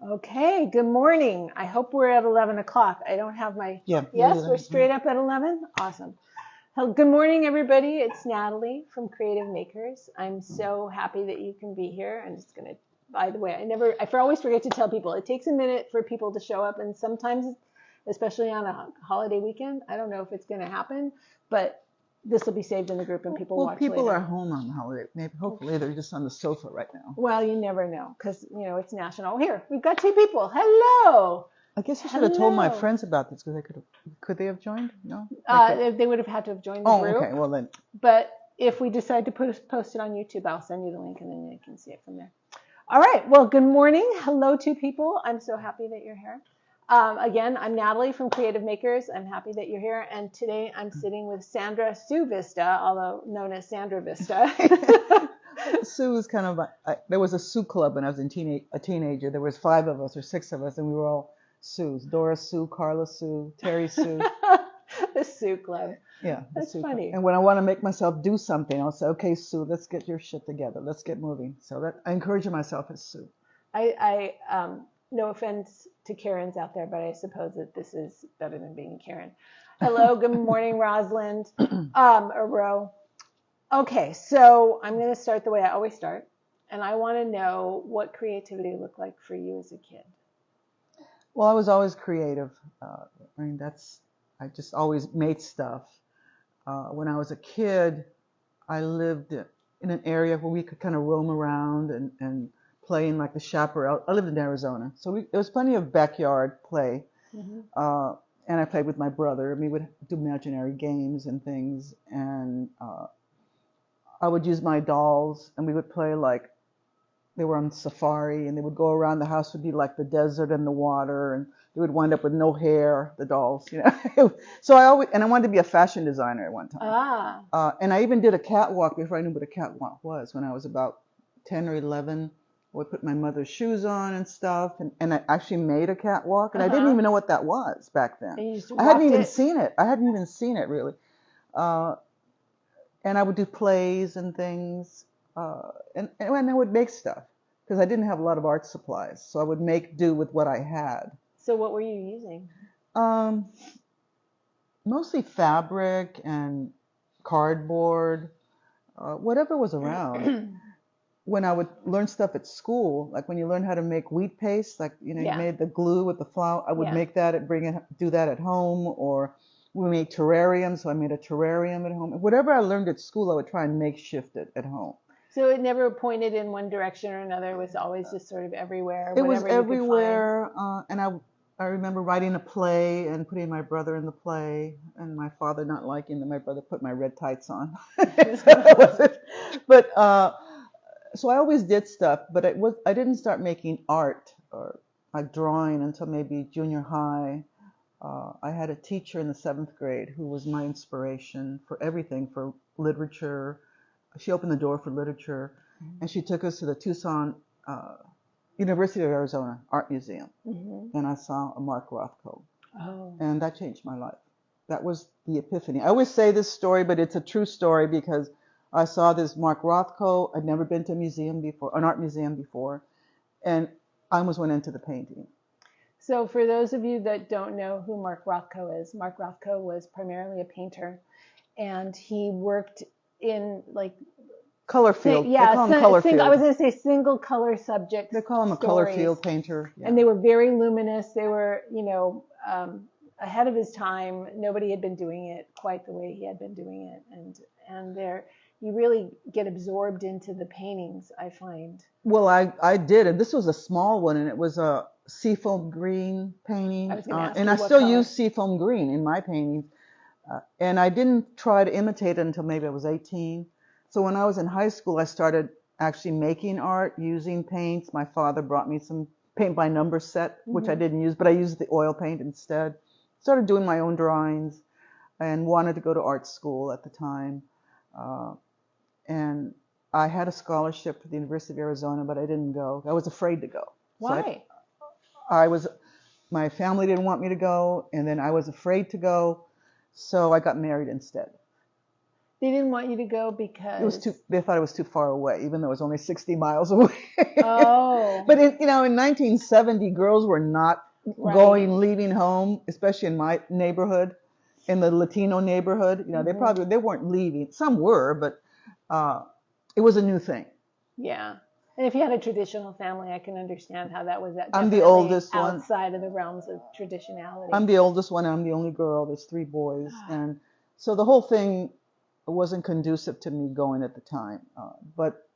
Okay, good morning. I hope we're at 11 o'clock. I don't have my, Yeah, yes, we're straight up at 11? Awesome. Good morning, everybody. It's Natalie from Creative Makers. I'm so happy that you can be here. I'm just going to, by the way, I always forget to tell people, it takes a minute for people to show up. And sometimes, especially on a holiday weekend, I don't know if it's going to happen, but this will be saved in the group and people well, watch people later. are home on holiday. Maybe, hopefully, they're just on the sofa right now. Well, you never know because, it's national. Here, we've got two people. Hello. I guess you should have told my Hello. friends about this because could they have joined? No? They would have had to have joined the Oh, group. okay. Well, then. But if we decide to post it on YouTube, I'll send you the link and then you can see it from there. All right. Well, good morning. Hello, two people. I'm so happy that you're here. Again, I'm Natalie from Creative Makers. I'm happy that you're here. And today I'm sitting with Sandra Vista, although known as Sandra Vista. Sue was kind of there was a Sue club when I was a teenager. There was 5 of us or 6 of us, and we were all Sues. Dora Sue, Carla Sue, Terry Sue. The Sue Club. Yeah, that's Sue funny. Club. And when I want to make myself do something, I'll say, "Okay, Sue, let's get your shit together. Let's get moving." So that I encourage myself as Sue. No offense to Karens out there, but I suppose that this is better than being Karen. Hello, good morning, Rosalind, or Ro. Okay, so I'm going to start the way I always start, and I want to know what creativity looked like for you as a kid. Well, I was always creative. I just always made stuff. When I was a kid, I lived in an area where we could kind of roam around and play in like the chaparral. I lived in Arizona, so there was plenty of backyard play. Mm-hmm. And I played with my brother, and we would do imaginary games and things. And I would use my dolls, and we would play like they were on safari, and they would go around. The house would be like the desert and the water, and they would wind up with no hair, the dolls, So I wanted to be a fashion designer at one time. And I even did a catwalk before I knew what a catwalk was. When I was about 10 or 11, I would put my mother's shoes on and stuff, and I actually made a catwalk, and I didn't even know what that was back then. I hadn't even seen it. I hadn't even seen it really. And I would do plays and things. And I would make stuff because I didn't have a lot of art supplies, so I would make do with what I had. So what were you using? Mostly fabric and cardboard, whatever was around. When I would learn stuff at school, like when you learn how to make wheat paste, like you made the glue with the flour, I would make that do that at home, or we made terrariums, so I made a terrarium at home. Whatever I learned at school, I would try and makeshift it at home. So it never pointed in one direction or another. It was always just sort of everywhere. It was everywhere, and I remember writing a play and putting my brother in the play, and my father not liking that my brother put my red tights on. But so I always did stuff, but I didn't start making art or like drawing until maybe junior high. I had a teacher in the 7th grade who was my inspiration for everything, for literature. She opened the door for literature, and she took us to the Tucson University of Arizona Art Museum, and I saw a Mark Rothko, and that changed my life. That was the epiphany. I always say this story, but it's a true story because I saw this Mark Rothko. I'd never been to a museum before, an art museum before, and I almost went into the painting. So for those of you that don't know who Mark Rothko is, Mark Rothko was primarily a painter, and he worked in like color field. They call him color field. I was going to say single color subject. They call him a color field painter. Yeah. And they were very luminous. They were, ahead of his time. Nobody had been doing it quite the way he had been doing it, and you really get absorbed into the paintings, I find. Well, I did, and this was a small one, and it was a seafoam green painting, and I still use seafoam green in my paintings. And I didn't try to imitate it until maybe I was 18. So when I was in high school, I started actually making art using paints. My father brought me some paint by number set, which I didn't use, but I used the oil paint instead. Started doing my own drawings and wanted to go to art school at the time. And I had a scholarship for the University of Arizona, but I didn't go. I was afraid to go. Why? So my family didn't want me to go, and then I was afraid to go. So I got married instead. They didn't want you to go because It was too. They thought it was too far away, even though it was only 60 miles away. Oh. But in 1970, girls were not Right. leaving home, especially in my neighborhood, in the Latino neighborhood. They weren't leaving. Some were, but it was a new thing. Yeah. And if you had a traditional family, I can understand how that was I'm the definitely oldest one. outside of the realms of traditionality. I'm the oldest one. I'm the only girl. There's 3 boys, and so the whole thing wasn't conducive to me going at the time. But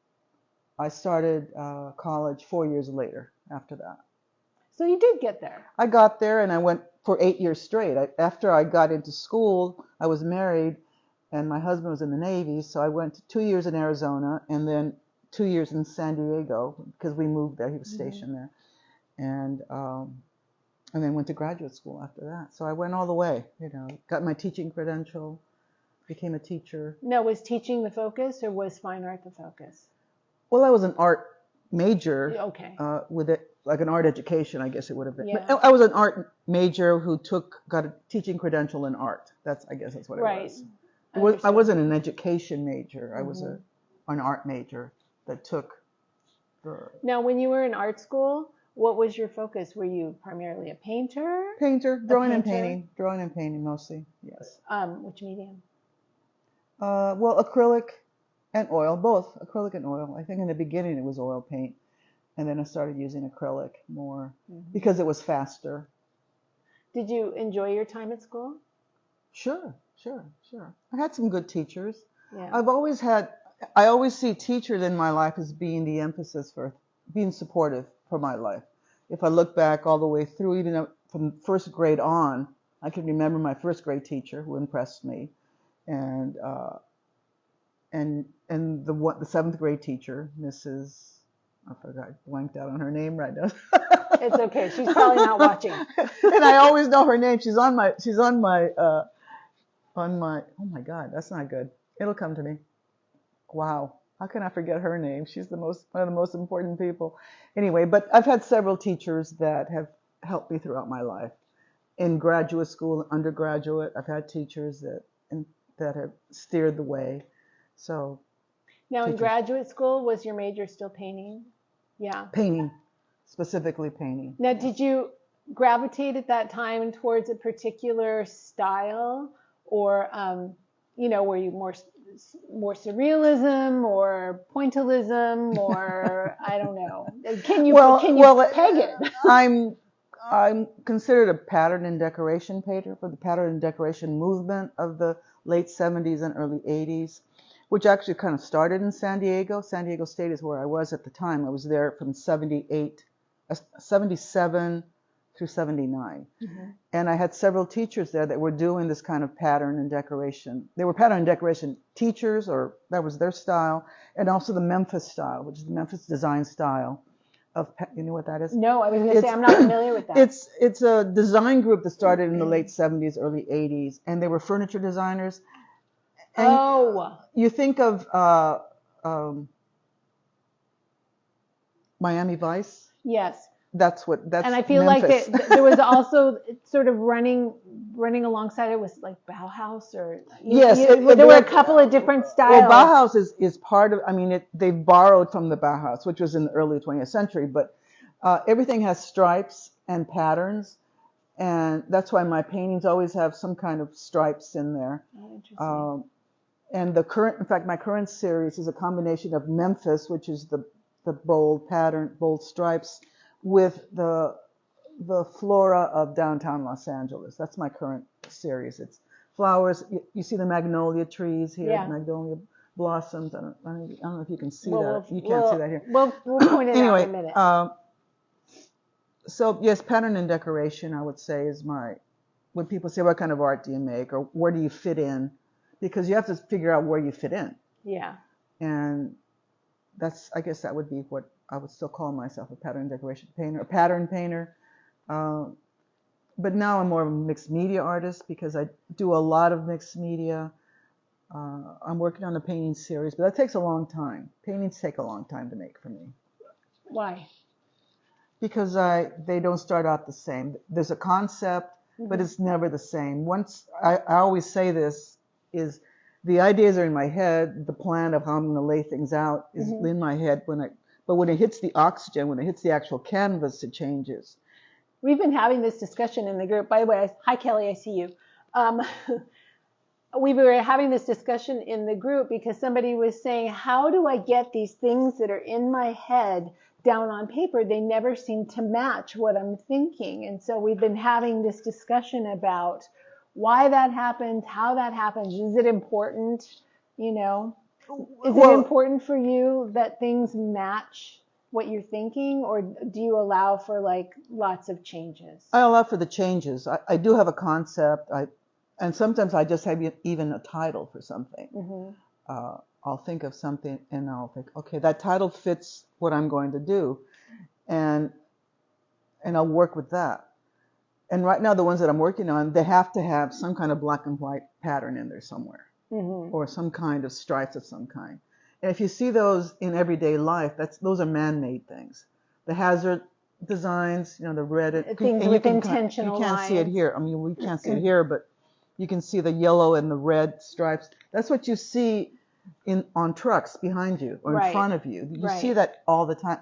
I started college 4 years later after that. So you did get there. I got there and I went for 8 years straight. After I got into school, I was married and my husband was in the Navy. So I went 2 years in Arizona and then 2 years in San Diego because we moved there. He was stationed there. And then went to graduate school after that. So I went all the way, got my teaching credential, became a teacher. Now, was teaching the focus or was fine art the focus? Well, I was an art major. Okay. With it, like an art education, I guess it would have been. Yeah. But I was an art major who got a teaching credential in art. I guess that's what it was. I wasn't an education major. I was an art major that took the. Now, when you were in art school, what was your focus? Were you primarily a painter? Painter, drawing and painting mostly. Yes. Which medium? Well, acrylic and oil, both acrylic and oil. I think in the beginning it was oil paint, and then I started using acrylic more because it was faster. Did you enjoy your time at school? Sure. I had some good teachers. Yeah. I always see teachers in my life as being the emphasis for being supportive for my life. If I look back all the way through, even from first grade on, I can remember my first grade teacher who impressed me, and the 7th grade teacher, Mrs. I forgot, blanked out on her name right now. It's okay. She's probably not watching. And I always know her name. She's on my. Oh my God, that's not good. It'll come to me. Wow. How can I forget her name? She's one of the most important people. Anyway, but I've had several teachers that have helped me throughout my life. In graduate school, undergraduate, I've had teachers that have steered the way. So. Now, in graduate school, was your major still painting? Yeah. Painting, specifically painting. Now, did you gravitate at that time towards a particular style, or were you more surrealism or pointillism, or I don't know? Can you peg it? I'm considered a pattern and decoration painter for the pattern and decoration movement of the late 70s and early 80s, which actually kind of started in San Diego. San Diego State is where I was at the time. I was there from 77 through 79. And I had several teachers there that were doing this kind of pattern and decoration. They were pattern and decoration teachers, or that was their style, and also the Memphis style, which is the Memphis design style. You know what that is? No, I was going to say I'm not familiar with that. It's a design group that started in the late 70s, early 80s, and they were furniture designers. And you think of Miami Vice? Yes. That's and I feel Memphis. like there was also sort of running alongside it was like Bauhaus, or there were a couple of different styles. Well, Bauhaus is part of. I mean, they borrowed from the Bauhaus, which was in the early 20th century. But everything has stripes and patterns, and that's why my paintings always have some kind of stripes in there. Oh, interesting. And my current series is a combination of Memphis, which is the bold pattern, bold stripes, with the flora of downtown Los Angeles. That's my current series. It's flowers. You see the magnolia trees here, magnolia blossoms. I don't know if you can see that. You can't see that here. We'll point it out in a minute. So yes, pattern and decoration, I would say, is when people say, what kind of art do you make, or where do you fit in? Because you have to figure out where you fit in. Yeah. And I guess that would be what I would still call myself, a pattern and decoration painter, a pattern painter. But now I'm more of a mixed media artist because I do a lot of mixed media. I'm working on a painting series, but that takes a long time. Paintings take a long time to make for me. Why? Because they don't start out the same. There's a concept, but it's never the same. I always say this, is the ideas are in my head. The plan of how I'm going to lay things out is in my head. But when it hits the oxygen, when it hits the actual canvas, it changes. We've been having this discussion in the group. By the way, hi Kelly, I see you. We were having this discussion in the group because somebody was saying, how do I get these things that are in my head down on paper? They never seem to match what I'm thinking. And so we've been having this discussion about why that happened, how that happens. Is it important? You know, is it important for you that things match what you're thinking, or do you allow for like lots of changes? I allow for the changes. I do have a concept. And sometimes I just have even a title for something. I'll think of something and I'll think, okay, that title fits what I'm going to do. And I'll work with that. And right now, the ones that I'm working on, they have to have some kind of black and white pattern in there somewhere, or some kind of stripes of some kind. And if you see those in everyday life, those are man-made things. The hazard designs, you know, the red things with intentional lines. You can't see it here. I mean, we can't see it here, but you can see the yellow and the red stripes. That's what you see on trucks behind you or in front of you. You see that all the time.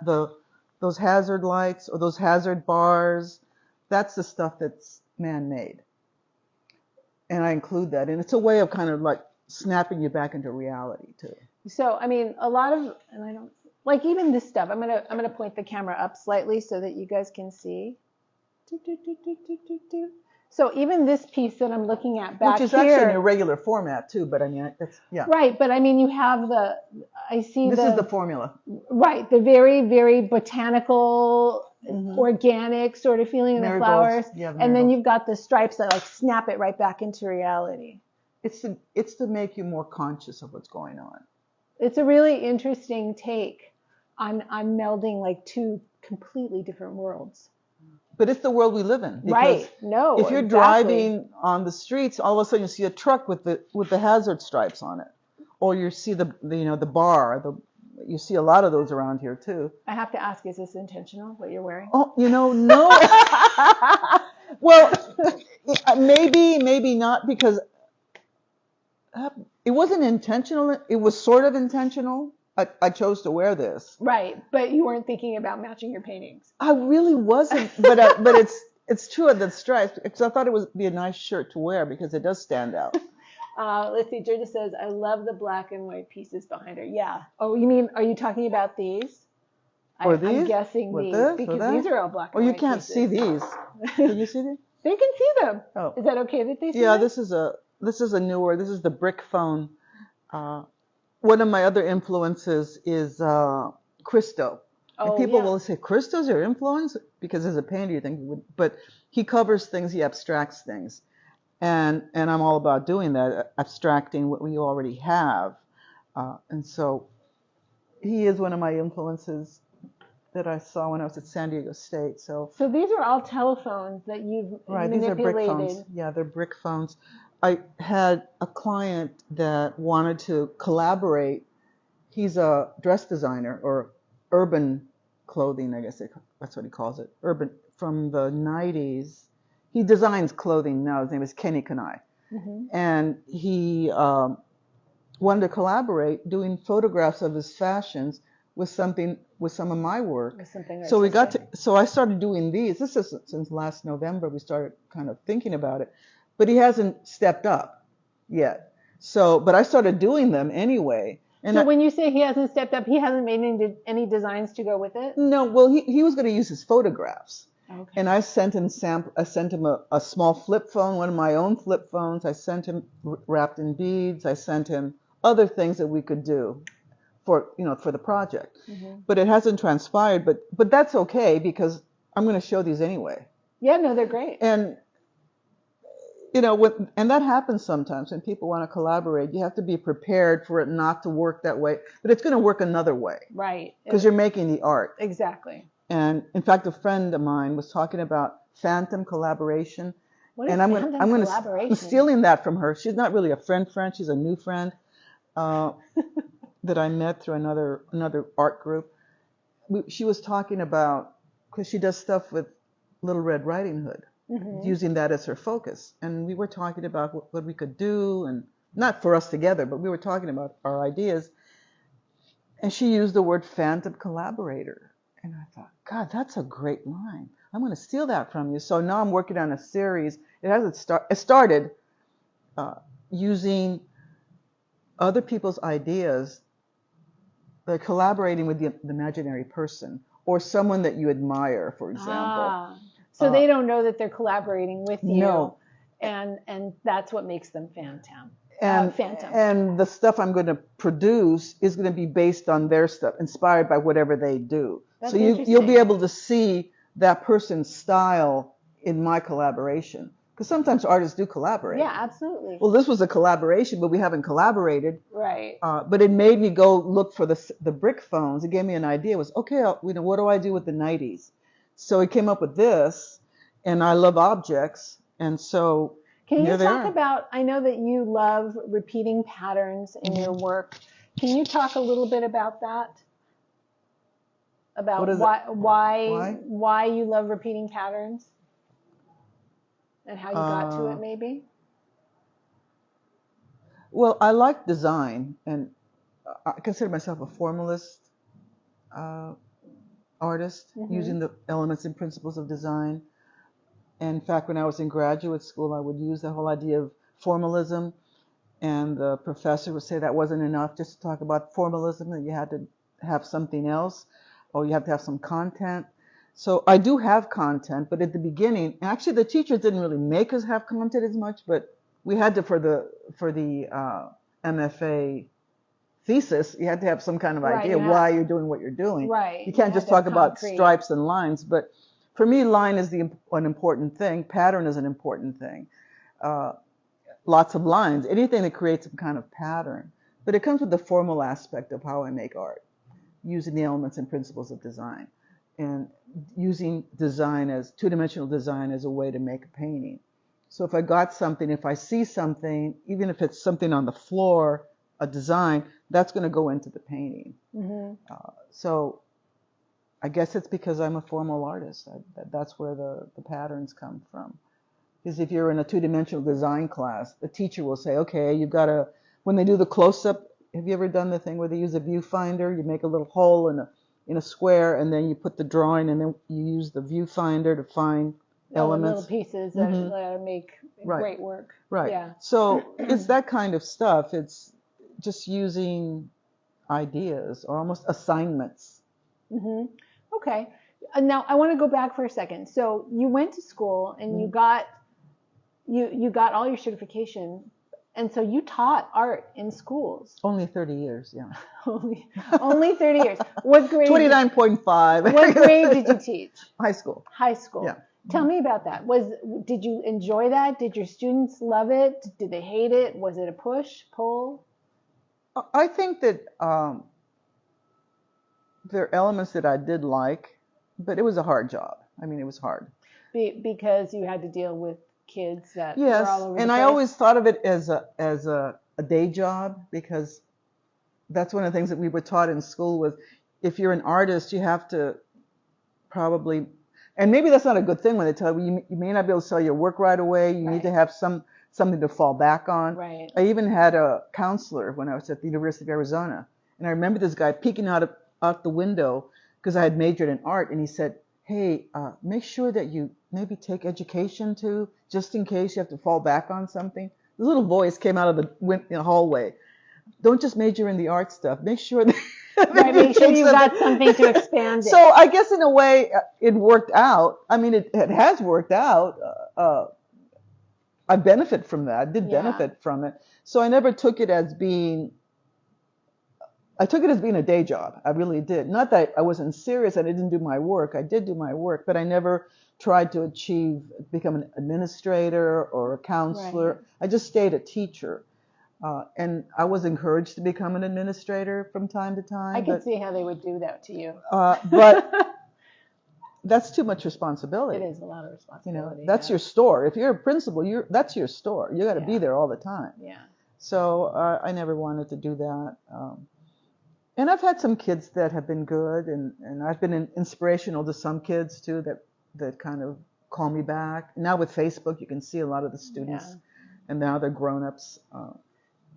Those hazard lights or those hazard bars, that's the stuff that's man-made. And I include that. And it's a way of kind of like snapping you back into reality too. So, I mean, a lot of, and I don't, like even this stuff, I'm gonna point the camera up slightly so that you guys can see. So even this piece that I'm looking at back here, which is actually an irregular format too, but I mean, it's, yeah. Right, but I mean, you have this is the formula. Right, the very, very botanical, organic sort of feeling in the flowers. Yeah, and then you've got the stripes that like snap it right back into reality. It's to make you more conscious of what's going on. It's a really interesting take on melding like two completely different worlds. But it's the world we live in. Right. No. If you're driving on the streets, all of a sudden you see a truck with the hazard stripes on it, or you see the bar. You see a lot of those around here too. I have to ask: is this intentional? What you're wearing? Oh, no. Well, maybe not, because it wasn't intentional. It was sort of intentional. I chose to wear this. Right, but you weren't thinking about matching your paintings. I really wasn't, but it's true of the stripes, because I thought it would be a nice shirt to wear because it does stand out. Let's see, Georgia says, I love the black and white pieces behind her. Yeah. Oh, are you talking about these? Or these? I'm guessing these, because these are all black and white. Oh, you can't see these. Can you see these? They can see them. Oh. Is that okay that they see them? Yeah, this is a newer. This is the brick phone. One of my other influences is Christo. And people will say, Christo's your influence? Because as a painter, you think, but he covers things, he abstracts things. And I'm all about doing that, abstracting what we already have. And so he is one of my influences that I saw when I was at San Diego State. So these are all telephones that you've manipulated. These are brick phones. Yeah, they're brick phones. I had a client that wanted to collaborate. He's a dress designer, or urban clothing, I guess that's what he calls it. Urban, from the 90s. He designs clothing now. His name is Kenny Kanai. And he wanted to collaborate doing photographs of his fashions with some of my work. So I started doing these. This is since last November we started kind of thinking about it. But he hasn't stepped up yet. But I started doing them anyway. And so when you say he hasn't stepped up, he hasn't made any designs to go with it? No, well, he was going to use his photographs. Okay. And I sent him a small flip phone, one of my own flip phones. I sent him wrapped in beads. I sent him other things that we could do for the project. But it hasn't transpired. But that's okay, because I'm going to show these anyway. Yeah, no, they're great. And and that happens sometimes when people want to collaborate. You have to be prepared for it not to work that way, but it's going to work another way. Right. Because you're making the art. Exactly. And in fact, a friend of mine was talking about phantom collaboration. What is phantom collaboration? I'm stealing that from her. She's not really a friend. She's a new friend that I met through another art group. She was talking about, because she does stuff with Little Red Riding Hood. Using that as her focus. And we were talking about what we could do and not for us together, but we were talking about our ideas. And she used the word phantom collaborator. And I thought, God, that's a great line. I'm going to steal that from you. So now I'm working on a series. It started using other people's ideas. They're collaborating with the imaginary person or someone that you admire, for example. So they don't know that they're collaborating with you. No. And that's what makes them phantom. And the stuff I'm going to produce is going to be based on their stuff, inspired by whatever they do. That's so you'll be able to see that person's style in my collaboration. Because sometimes artists do collaborate. Yeah, absolutely. Well, this was a collaboration, but we haven't collaborated. Right. But it made me go look for the brick phones. It gave me an idea. It was, okay, what do I do with the 90s? So it came up with this, and I love objects, and so can you talk about, I know that you love repeating patterns in your work. Can you talk a little bit about that? About why you love repeating patterns? And how you got to it, maybe? Well, I like design, and I consider myself a formalist artist, using the elements and principles of design. And in fact, when I was in graduate school, I would use the whole idea of formalism, and the professor would say that wasn't enough just to talk about formalism, that you had to have something else, or you have to have some content. So I do have content, but at the beginning, actually the teachers didn't really make us have content as much, but we had to, for the MFA thesis, you had to have some kind of idea why you're doing what you're doing. Right. You can't just talk about stripes and lines, but for me, line is an important thing. Pattern is an important thing. Lots of lines, anything that creates some kind of pattern. But it comes with the formal aspect of how I make art, using the elements and principles of design, and using design as two-dimensional design as a way to make a painting. So if I got something, if I see something, even if it's something on the floor, a design, that's going to go into the painting. So I guess it's because I'm a formal artist. That's where the patterns come from. Because if you're in a two-dimensional design class, the teacher will say, okay, you've got to, when they do the close-up, have you ever done the thing where they use a viewfinder? You make a little hole in a square, and then you put the drawing, and then you use the viewfinder to find elements. Little pieces that make great work. Right. Yeah. So it's that kind of stuff. It's just using ideas or almost assignments. Okay. Now I want to go back for a second. So you went to school and you got all your certification, and so you taught art in schools. Only 30 years, yeah. only 30 years. What grade? 29.5. What grade did you teach? High school. High school. Yeah. Tell me about that. Did you enjoy that? Did your students love it? Did they hate it? Was it a push, pull? I think that there are elements that I did like, but it was a hard job. I mean, it was hard. Because you had to deal with kids that were all over the and place? I always thought of it as a day job, because that's one of the things that we were taught in school was, if you're an artist, you have to probably, and maybe that's not a good thing when they tell you, you may not be able to sell your work right away. You need to have something to fall back on. Right. I even had a counselor when I was at the University of Arizona, and I remember this guy peeking out the window because I had majored in art, and he said, hey, make sure that you maybe take education too, just in case you have to fall back on something. The little voice came out of the hallway. Don't just major in the art stuff. Make sure that make sure you got something to expand it. So I guess in a way it worked out. I mean, it has worked out. I benefit from that. I did benefit from it. So I never took it as being. I took it as being a day job. I really did. Not that I wasn't serious. I didn't do my work. I did do my work, but I never tried to become an administrator or a counselor. Right. I just stayed a teacher. And I was encouraged to become an administrator from time to time. I can see how they would do that to you. But that's too much responsibility. It is a lot of responsibility. That's your store. If you're a principal, that's your store. You got to be there all the time. Yeah. So I never wanted to do that. And I've had some kids that have been good, and I've been inspirational to some kids too that kind of call me back. Now with Facebook, you can see a lot of the students, and now they're grown-ups.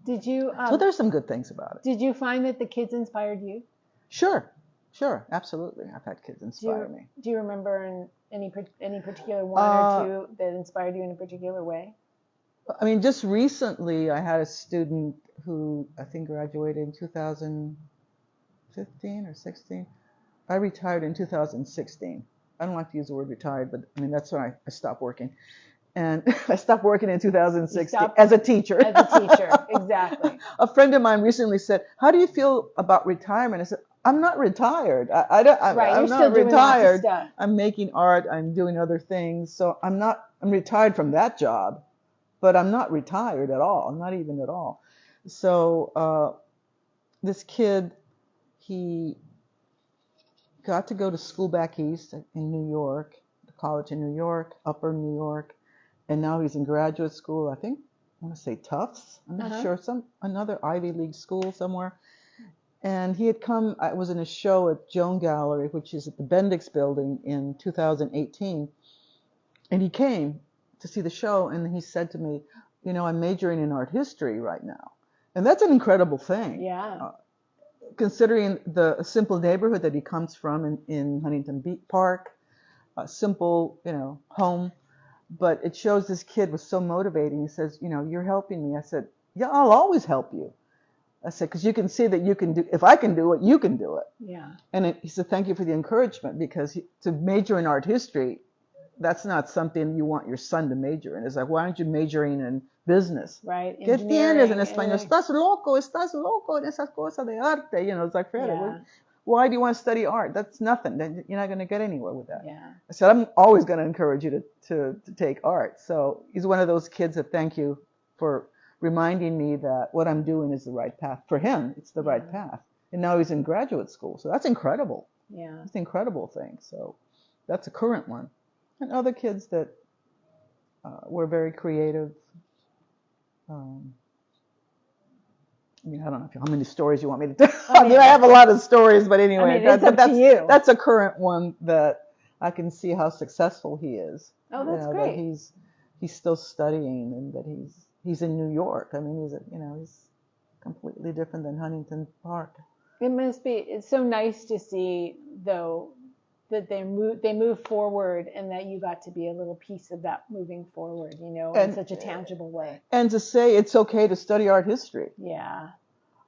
Did you So there's some good things about it. did you find that the kids inspired you? Sure, absolutely. I've had kids inspire me. Do you remember any particular one or two that inspired you in a particular way? I mean, just recently I had a student who I think graduated in 2015 or 16. I retired in 2016. I don't like to use the word retired, but I mean, that's when I stopped working. And I stopped working in 2016 as a teacher. As a teacher, exactly. A friend of mine recently said, "How do you feel about retirement?" I said, "I'm not retired. I'm not retired. I'm making art. I'm doing other things. So I'm retired from that job, but I'm not retired at all. Not even at all." So this kid, he got to go to school back east in New York, the college in New York, Upper New York. And now he's in graduate school, I think, I want to say Tufts. I'm not sure, another Ivy League school somewhere. And he had come, I was in a show at Joan Gallery, which is at the Bendix building in 2018. And he came to see the show and he said to me, "You know, I'm majoring in art history right now." And that's an incredible thing. Yeah. Considering the simple neighborhood that he comes from in Huntington Beach Park, a simple, home. But it shows this kid was so motivating. He says, "You're helping me." I said, "Yeah, I'll always help you." I said, "Because you can see that you can do, if I can do it, you can do it." Yeah. And he said, "Thank you for the encouragement," because to major in art history, that's not something you want your son to major in. It's like, why aren't you majoring in business? Right. ¿Qué tienes en español? Estás loco en esas cosas de arte. It's like, Fred, why do you want to study art? That's nothing. You're not going to get anywhere with that. Yeah. I said, "I'm always going to encourage you to take art." So he's one of those kids that thank you for reminding me that what I'm doing is the right path. For him, it's the right path. And now he's in graduate school. So that's incredible. Yeah. It's an incredible thing. So that's a current one. And other kids that were very creative. I mean, I don't know how many stories you want me to tell. I have a lot of stories, but anyway, it's up to you. That's a current one that I can see how successful he is. Oh, that's great. That he's still studying and that he's in New York. I mean, he's completely different than Huntington Park. It must be. It's so nice to see, though, that they move forward, and that you got to be a little piece of that moving forward, in such a tangible way. And to say it's okay to study art history. Yeah.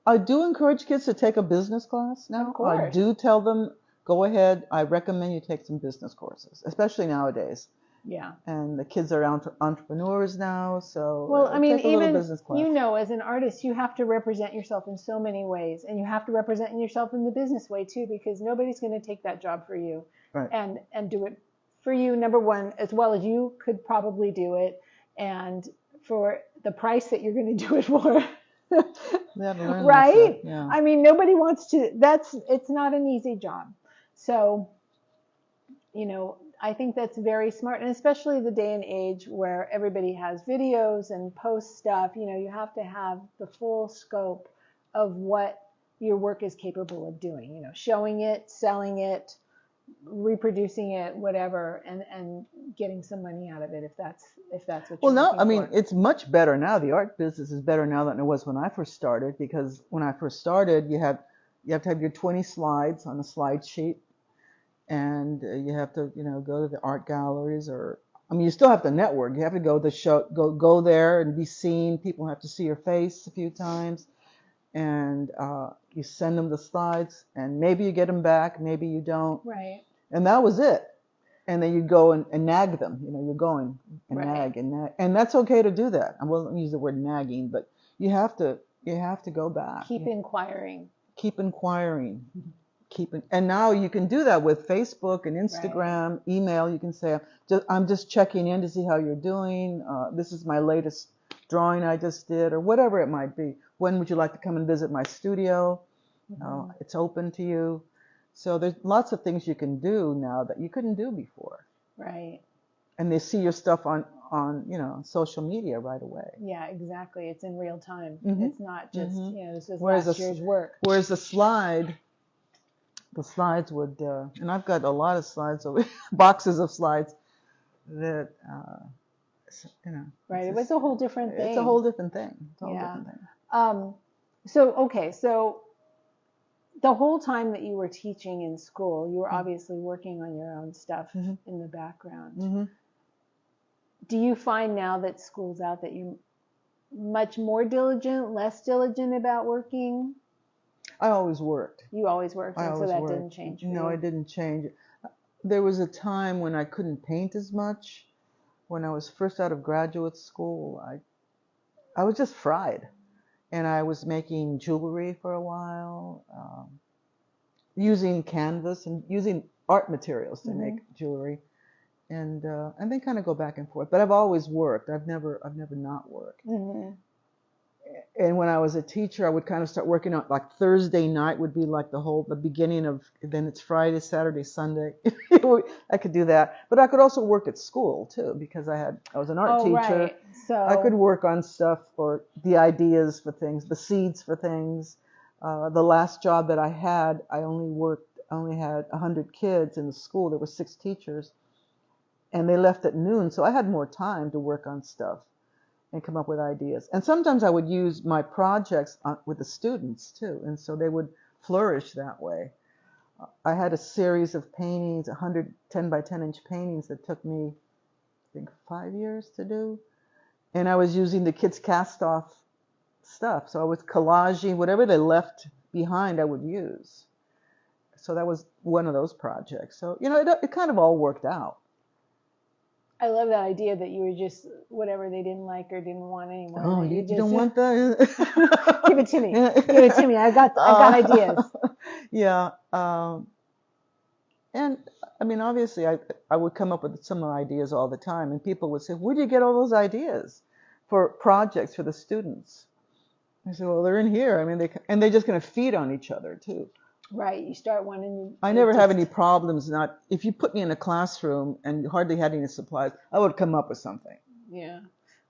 I do encourage kids to take a business class now. Of course. I do tell them, go ahead. I recommend you take some business courses, especially nowadays. Yeah. And the kids are entrepreneurs now, so well, I mean, take a even little business class. as an artist, you have to represent yourself in so many ways, and you have to represent yourself in the business way too, because nobody's going to take that job for you, right. and do it for you. Number one, as well as you could probably do it, and for the price that you're going to do it for. Right? Yeah. I mean, nobody wants to. It's not an easy job, so I think that's very smart, and especially the day and age where everybody has videos and posts stuff, you have to have the full scope of what your work is capable of doing, showing it, selling it, reproducing it, whatever, and getting some money out of it if that's what you're looking for. I mean, it's much better now. The art business is better now than it was when I first started, because when I first started, you have to have your 20 slides on a slide sheet. And you have to, go to the art galleries, you still have to network. You have to go to the show, go there and be seen. People have to see your face a few times, and you send them the slides, and maybe you get them back, maybe you don't. Right. And that was it. And then you go and nag them. You're going and nag and nag, and that's okay to do that. I won't use the word nagging, but you have to go back. Keep inquiring. Keep inquiring. And now you can do that with Facebook and Instagram, email. You can say, "I'm just checking in to see how you're doing. This is my latest drawing I just did," or whatever it might be. "When would you like to come and visit my studio?" It's open to you. So there's lots of things you can do now that you couldn't do before. Right. And they see your stuff on social media right away. Yeah, exactly. It's in real time. Mm-hmm. It's not just this is last year's work. Whereas the slides would, and I've got a lot of slides, boxes of slides that, Right, it was a whole different thing. It's a whole different thing. So the whole time that you were teaching in school, you were obviously working on your own stuff in the background. Mm-hmm. Do you find now that school's out that you're much more diligent, less diligent about working? I always worked. You always worked, and so that didn't change for you? No, it didn't change. There was a time when I couldn't paint as much. When I was first out of graduate school, I was just fried. And I was making jewelry for a while, using canvas and using art materials to make jewelry, and then kind of go back and forth. But I've always worked. I've never not worked. And when I was a teacher, I would kind of start working on, like, Thursday night would be like the beginning of, then it's Friday, Saturday, Sunday. I could do that. But I could also work at school too, because I was an art teacher. Right. So I could work on stuff, or the ideas for things, the seeds for things. The last job that I had, I only had 100 kids in the school. There were 6 teachers, and they left at noon. So I had more time to work on stuff and come up with ideas. And sometimes I would use my projects with the students too, and so they would flourish that way. I had a series of paintings, 100 10 by 10 inch paintings that took me, I think, 5 years to do. And I was using the kids' cast off stuff. So I was collaging whatever they left behind, I would use. So that was one of those projects. So, it kind of all worked out. I love that idea that you were just whatever they didn't like or didn't want anymore. Oh, you don't want that? Give it to me. Give it to me. I've got ideas. Yeah. And I mean, obviously, I would come up with some ideas all the time, and people would say, "Where do you get all those ideas for projects for the students?" I said, "Well, they're in here. I mean, they're just going to feed on each other too." Right. You start one and I never have any problems. If you put me in a classroom and you hardly had any supplies, I would come up with something. Yeah.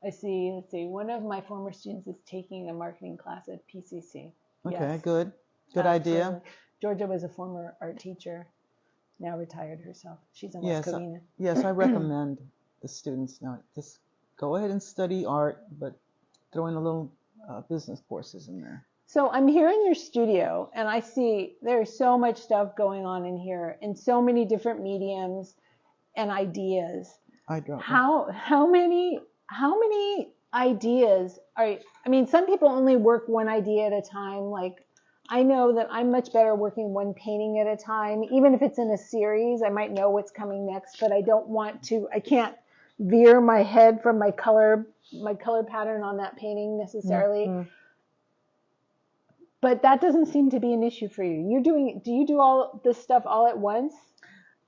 I see. Let's see. One of my former students is taking a marketing class at PCC. Okay, Yes. Good idea. Georgia was a former art teacher, now retired herself. She's in West Covina. Yes, I recommend the students now just go ahead and study art, but throw in a little business courses in there. So I'm here in your studio, and I see there's so much stuff going on in here, in so many different mediums and ideas. How many ideas are? I mean, some people only work one idea at a time. Like, I know that I'm much better working one painting at a time. Even if it's in a series, I might know what's coming next, but I can't veer my head from my color pattern on that painting necessarily. Mm-hmm. But that doesn't seem to be an issue for you. Do you do all this stuff all at once?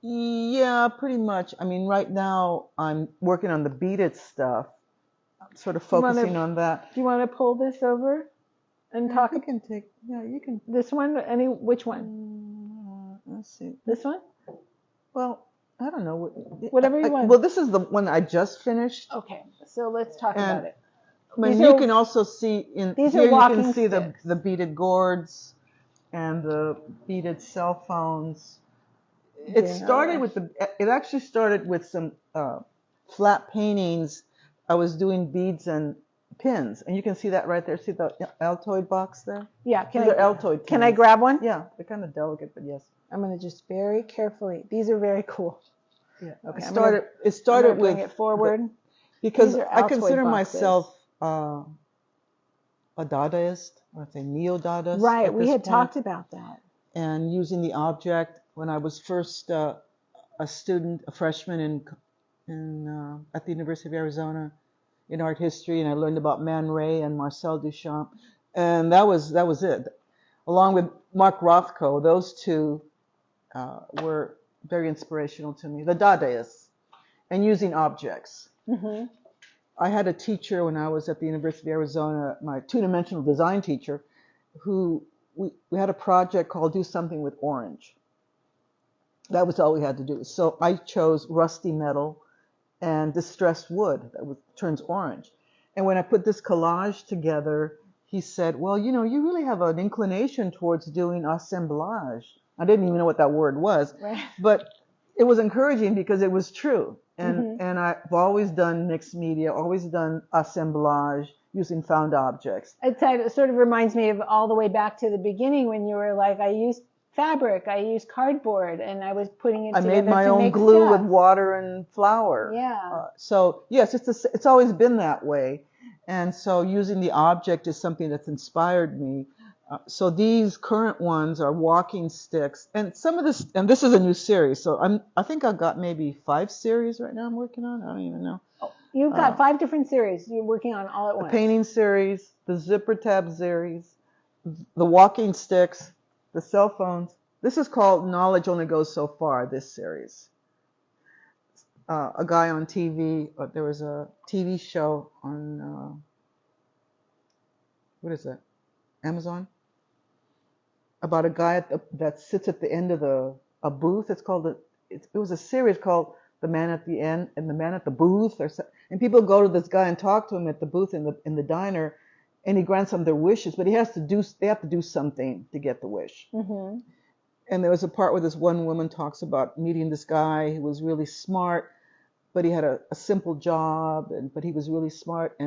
Yeah, pretty much. I mean, right now I'm working on the beaded stuff. I'm sort of focusing on that. Do you want to pull this over and talk? You can This one? Which one? Let's see. This one? Well, I don't know. Whatever you want. Well, this is the one I just finished. Okay, so let's talk about it. I mean, you can also see you can see the beaded gourds and the beaded cell phones. It actually started with some flat paintings. I was doing beads and pins, and you can see that right there. See the Altoid box there? Yeah. Altoid pins. Can I grab one? Yeah, they're kind of delicate, but yes. I'm going to just very carefully. These are very cool. Yeah. Okay. It started with bring it forward because I consider myself a Dadaist, or say neo-Dadaist. Right, we had talked about that. And using the object when I was first a freshman at the University of Arizona in art history, and I learned about Man Ray and Marcel Duchamp, and that was it. Along with Mark Rothko, those two were very inspirational to me. The Dadaists, and using objects. Mm-hmm. I had a teacher when I was at the University of Arizona, my two-dimensional design teacher, who we had a project called Do Something with Orange. That was all we had to do. So I chose rusty metal and distressed wood that turns orange. And when I put this collage together, he said, "Well, you really have an inclination towards doing assemblage." I didn't even know what that word was, right. But it was encouraging because it was true. And I've always done mixed media, always done assemblage, using found objects. It sort of reminds me of all the way back to the beginning when you were like, I used fabric, I used cardboard, and I was putting it I together made my to own make glue stuff. with water and flour. Yeah. So yes, it's always been that way. And so using the object is something that's inspired me. So these current ones are walking sticks, and some of this, and this is a new series. So I think I've got maybe 5 series right now I'm working on. I don't even know. Oh, you've got 5 different series you're working on all at once. The painting series, the zipper tab series, the walking sticks, the cell phones. This is called Knowledge Only Goes So Far, this series. A guy on TV, there was a TV show on, what is that, Amazon? About a guy that sits at the end of a booth. It was a series called The Man at the End and The Man at the Booth, and people go to this guy and talk to him at the booth in the diner, and he grants them their wishes, but they have to do something to get the wish. Mm-hmm. And there was a part where this one woman talks about meeting this guy who was really smart, but he had a simple job, but he was really smart,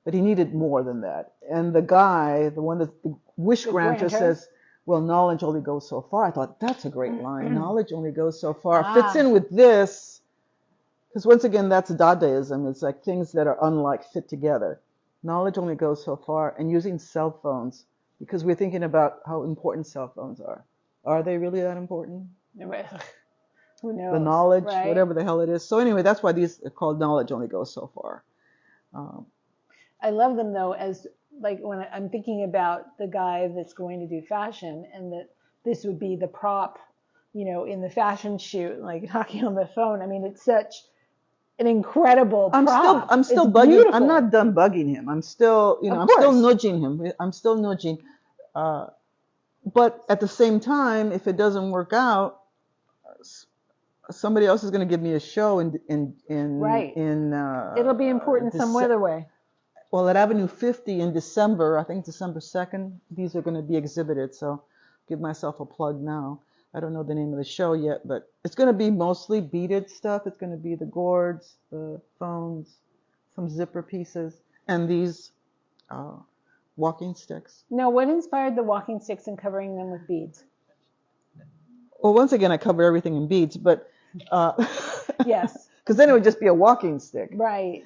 but he needed more than that. And the guy, the one that the wish granter says, well, knowledge only goes so far. I thought, that's a great line. Knowledge only goes so far. Fits in with this, because once again, that's Dadaism. It's like things that are unlike fit together. Knowledge only goes so far. And using cell phones, because we're thinking about how important cell phones are. Are they really that important? Who knows? The knowledge, right? Whatever the hell it is. So anyway, that's why these are called Knowledge Only Goes So Far. I love them though, as like when I'm thinking about the guy that's going to do fashion, and that this would be the prop, in the fashion shoot, like talking on the phone. I mean, it's such an incredible prop. I'm still it's bugging. Beautiful. I'm not done bugging him. I'm still, I'm still nudging him. I'm still nudging. But at the same time, if it doesn't work out, somebody else is going to give me a show right. It'll be important some other way. Well, at Avenue 50 in December, I think December 2nd, these are going to be exhibited. So give myself a plug now. I don't know the name of the show yet, but it's going to be mostly beaded stuff. It's going to be the gourds, the phones, some zipper pieces, and these walking sticks. Now, what inspired the walking sticks and covering them with beads? Well, once again, I cover everything in beads, but yes, because then it would just be a walking stick, right?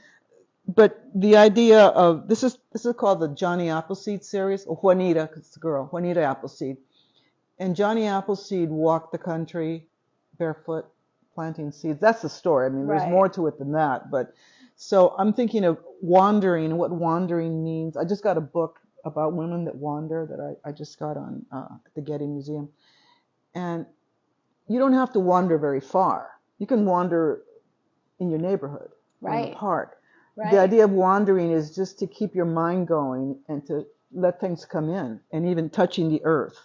But the idea of this is called the Johnny Appleseed series, or Juanita, because it's a girl, Juanita Appleseed. And Johnny Appleseed walked the country barefoot, planting seeds. That's the story. I mean, there's more to it than that. But so I'm thinking of wandering and what wandering means. I just got a book about women that wander that I just got on at the Getty Museum. And you don't have to wander very far. You can wander in your neighborhood, in the park. Right. The idea of wandering is just to keep your mind going and to let things come in, and even touching the earth.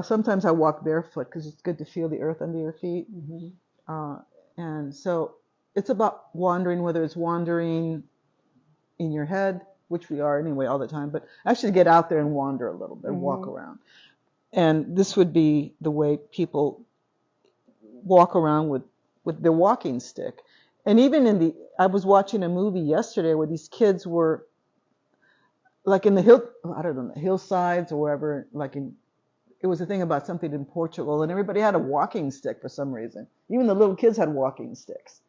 Sometimes I walk barefoot because it's good to feel the earth under your feet. Mm-hmm. And so it's about wandering, whether it's wandering in your head, which we are anyway all the time, but actually get out there and wander a little bit, mm-hmm. walk around. And this would be the way people walk around with their walking stick. And even I was watching a movie yesterday where these kids were like in the hillsides or wherever, it was a thing about something in Portugal, and everybody had a walking stick for some reason. Even the little kids had walking sticks.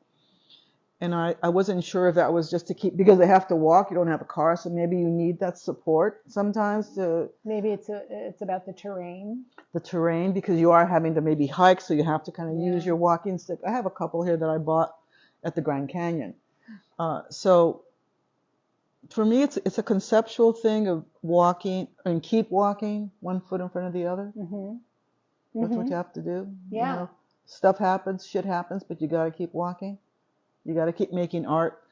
And I wasn't sure if that was just to keep, because they have to walk, you don't have a car, so maybe you need that support sometimes to... Maybe it's about the terrain. The terrain, because you are having to maybe hike, so you have to kind of use your walking stick. I have a couple here that I bought at the Grand Canyon. So for me, it's a conceptual thing of walking and keep walking, one foot in front of the other. Mm-hmm. That's what you have to do. Yeah. Stuff happens, shit happens, but you got to keep walking. You got to keep making art.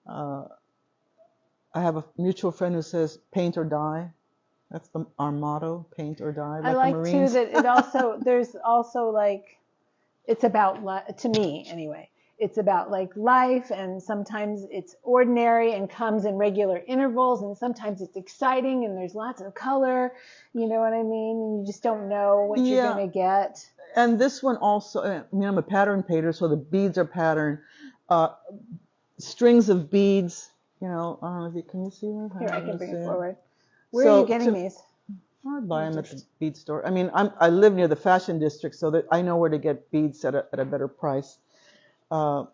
I have a mutual friend who says, paint or die. That's our motto, paint or die. I like too that there's also it's about, to me anyway, it's about life, and sometimes it's ordinary and comes in regular intervals, and sometimes it's exciting and there's lots of color, you know what I mean? And you just don't know what you're going to get. And this one also, I'm a pattern painter, so the beads are patterned. Strings of beads I don't know if you can you see them? Here, I can bring it forward. Where So are you getting these? I buy them at the bead store. I mean, I live near the fashion district, so that I know where to get beads at a better price. But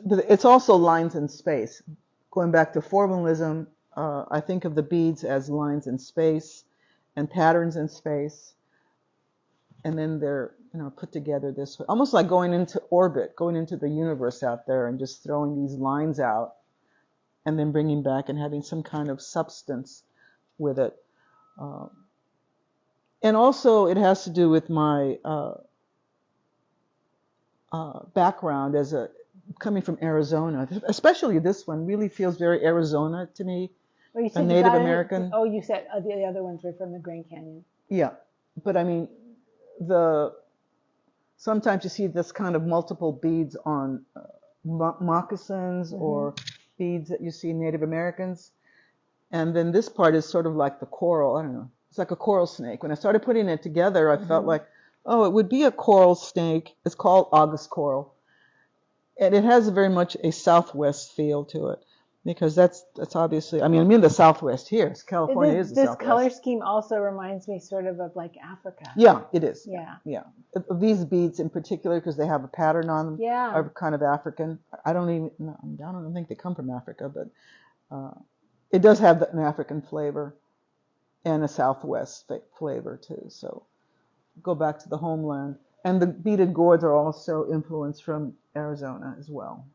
it's also lines in space. Going back to formalism, I think of the beads as lines in space and patterns in space, and then they're put together this way, almost like going into orbit, going into the universe out there, and just throwing these lines out, and then bringing back and having some kind of substance with it. And also, it has to do with my background as coming from Arizona. Especially this one really feels very Arizona to me. Well, you said a Native American. Oh, you said the other ones were from the Grand Canyon. Yeah, but I mean, sometimes you see this kind of multiple beads on moccasins or beads that you see in Native Americans. And then this part is sort of like the coral. I don't know. It's like a coral snake. When I started putting it together, I felt like, oh, it would be a coral snake. It's called August coral. And it has very much a Southwest feel to it, because that's obviously, I mean, I'm in the Southwest here. California is the Southwest. This color scheme also reminds me sort of like Africa. Yeah, it is. Yeah. These beads in particular, because they have a pattern on them, yeah, are kind of African. I don't think they come from Africa, but it does have an African flavor and a Southwest flavor too. So go back to the homeland. And the beaded gourds are also influenced from Arizona as well.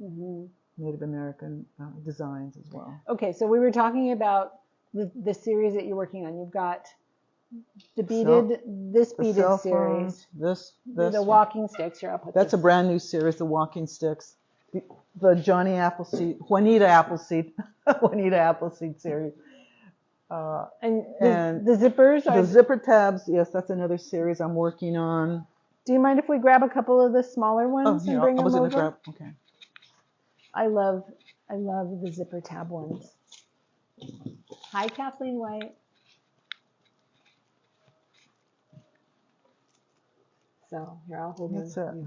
Native American designs as well. Okay, so we were talking about the series that you're working on. You've got the beaded, this beaded series. This the walking sticks. Here, I'll put that's this. A brand new series, the walking sticks. The Juanita Appleseed series. And the zippers? The zipper tabs, yes, that's another series I'm working on. Do you mind if we grab a couple of the smaller ones and bring them over? Okay. I love the zipper tab ones. Hi, Kathleen White. So here, I'll hold them.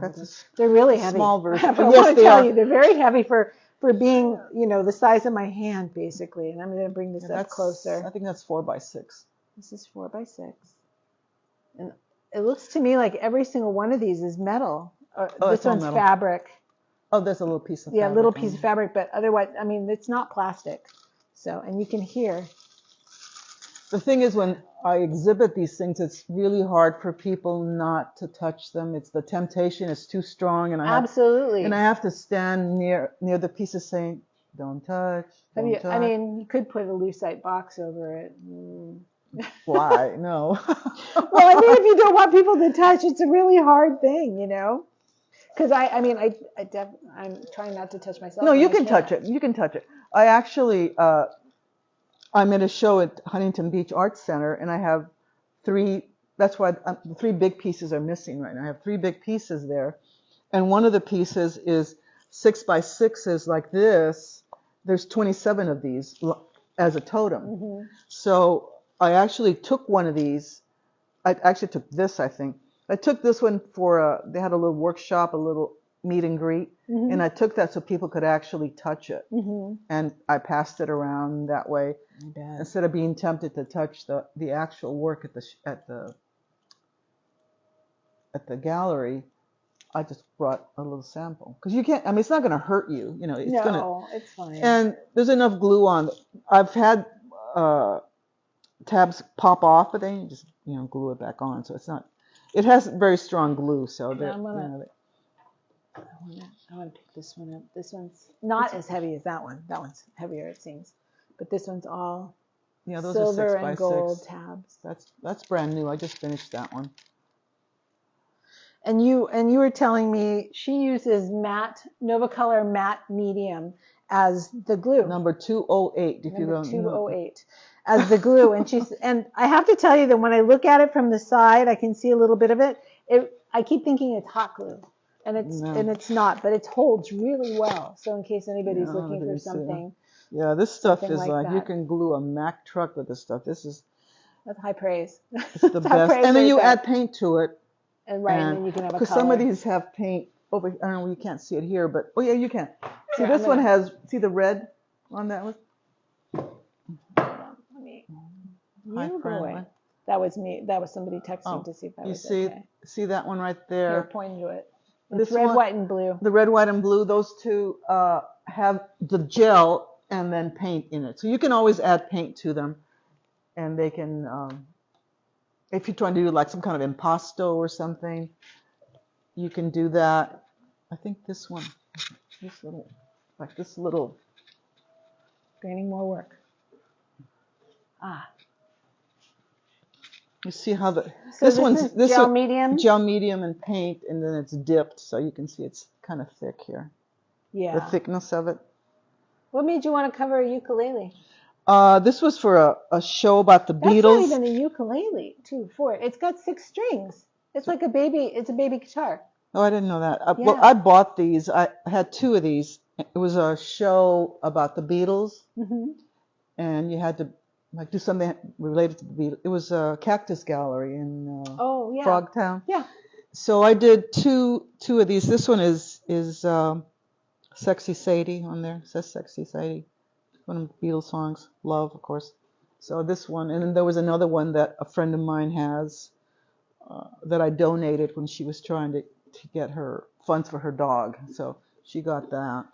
They're really heavy. Small version. I want to tell you, they're very heavy for being, the size of my hand, basically. And I'm going to bring this up closer. I think that's 4x6. This is 4x6. And it looks to me like every single one of these is metal. This one's metal. Fabric. Oh, there's a little piece of fabric. Yeah, a little piece of fabric, but otherwise, I mean, it's not plastic. So, and you can hear. The thing is, when I exhibit these things, it's really hard for people not to touch them. It's the temptation is too strong, and I have to stand near the pieces saying, "Don't touch." Don't touch. I mean, you could put a lucite box over it. Why? No. Well, I mean, if you don't want people to touch, it's a really hard thing, Because I'm trying not to touch myself. No, you can touch it. You can touch it. I actually, I'm at a show at Huntington Beach Arts Center, and I have 3. That's why the 3 big pieces are missing right now. I have 3 big pieces there, and one of the pieces is 6x6s like this. There's 27 of these as a totem. So I actually took one of these. I actually took this, I think. I took this one for they had a little workshop, a little meet and greet, and I took that so people could actually touch it. And I passed it around that way instead of being tempted to touch the actual work at the gallery. I just brought a little sample because you can't. I mean, it's not going to hurt you. It's fine. And there's enough glue on. I've had tabs pop off, but then you just glue it back on. So it's not. It has very strong glue, so I want to pick this one up. This one's not as heavy as that one. That one's heavier, it seems. But this one's all those silver are 6x6. and gold tabs. That's brand new. I just finished that one. And you were telling me she uses Novacolor matte medium as the glue. Number 208. Number 208 as the glue, and I have to tell you that when I look at it from the side, I can see a little bit of it. I keep thinking it's hot glue, and it's not, but it holds really well. So in case anybody's looking for something. Yeah, this stuff is like you can glue a Mack truck with this stuff. That's high praise. It's the best. And then you add paint to it. And then you can have a color. Because some of these have paint over. I don't know, you can't see it here, but you can. See, this one has. See the red? on that one? Hold on, let me. Hi, You friend. boy. That was me. That was somebody texting Oh, to see if I you was see, okay. see that one right Here, there? point to it. This It's red, one- white, and blue. The red, white, and blue, those two have the gel and then paint in it. So you can always add paint to them, and they can, if you're trying to do like some kind of impasto or something, you can do that. I think this one, this little, Gaining more work. Ah. you see how the, So this is gel medium? Gel medium and paint, and then it's dipped, so you can see it's kind of thick here. Yeah. The thickness of it. What made you want to cover a ukulele? This was for a show about the That's Beatles. not even a ukulele, too. It's got 6 strings. It's like a baby. It's a baby guitar. Oh, I didn't know that. Yeah. Well, I bought these. I had 2 of these. It was a show about the Beatles, and you had to like do something related to the Beatles. It was a cactus gallery in Frogtown. Yeah. So I did two of these. This one is Sexy Sadie on there. It says Sexy Sadie. One of the Beatles songs. Love, of course. So this one, and then there was another one that a friend of mine has that I donated when she was trying to get her funds for her dog. So she got that.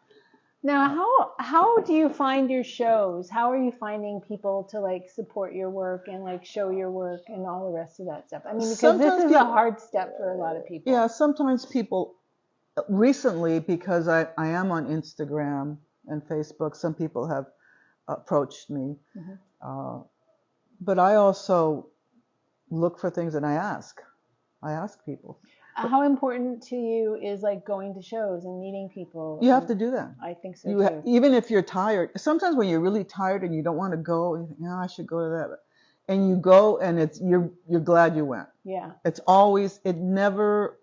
Now, how do you find your shows? How are you finding people to like support your work and like show your work and all the rest of that stuff? I mean, because Sometimes this is a hard step for a lot of people. Yeah, sometimes people, recently, because I am on Instagram and Facebook, some people have approached me. But I also look for things and I ask people. How important to you is like going to shows and meeting people? You have to do that. I think so too. Even if you're tired, sometimes when you're really tired and you don't want to go, you think, no, I should go to that. And you go and you're glad you went. Yeah. It's always, it never,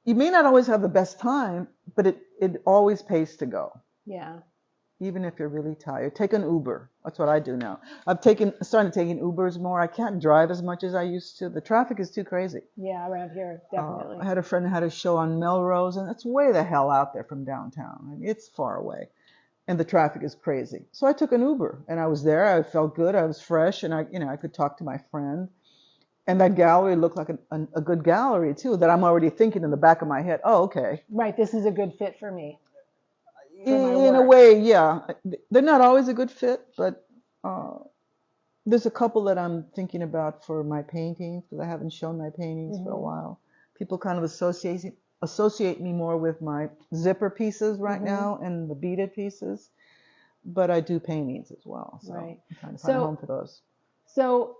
you may not always have the best time, but it always pays to go. Yeah. Even if you're really tired. Take an Uber. That's what I do now. Started taking Ubers more. I can't drive as much as I used to. The traffic is too crazy. Yeah, around here, definitely. I had a friend who had a show on Melrose, and it's way the hell out there from downtown. I mean, it's far away, and the traffic is crazy. So I took an Uber, and I was there. I felt good. I was fresh, and I could talk to my friend. And that gallery looked like a good gallery too. That I'm already thinking in the back of my head, oh, okay. Right, this is a good fit for me. In a way, yeah. They're not always a good fit, but there's a couple that I'm thinking about for my paintings, because I haven't shown my paintings for a while. People kind of associate me more with my zipper pieces right now and the beaded pieces, but I do paintings as well. So I'm trying to find a home for those. So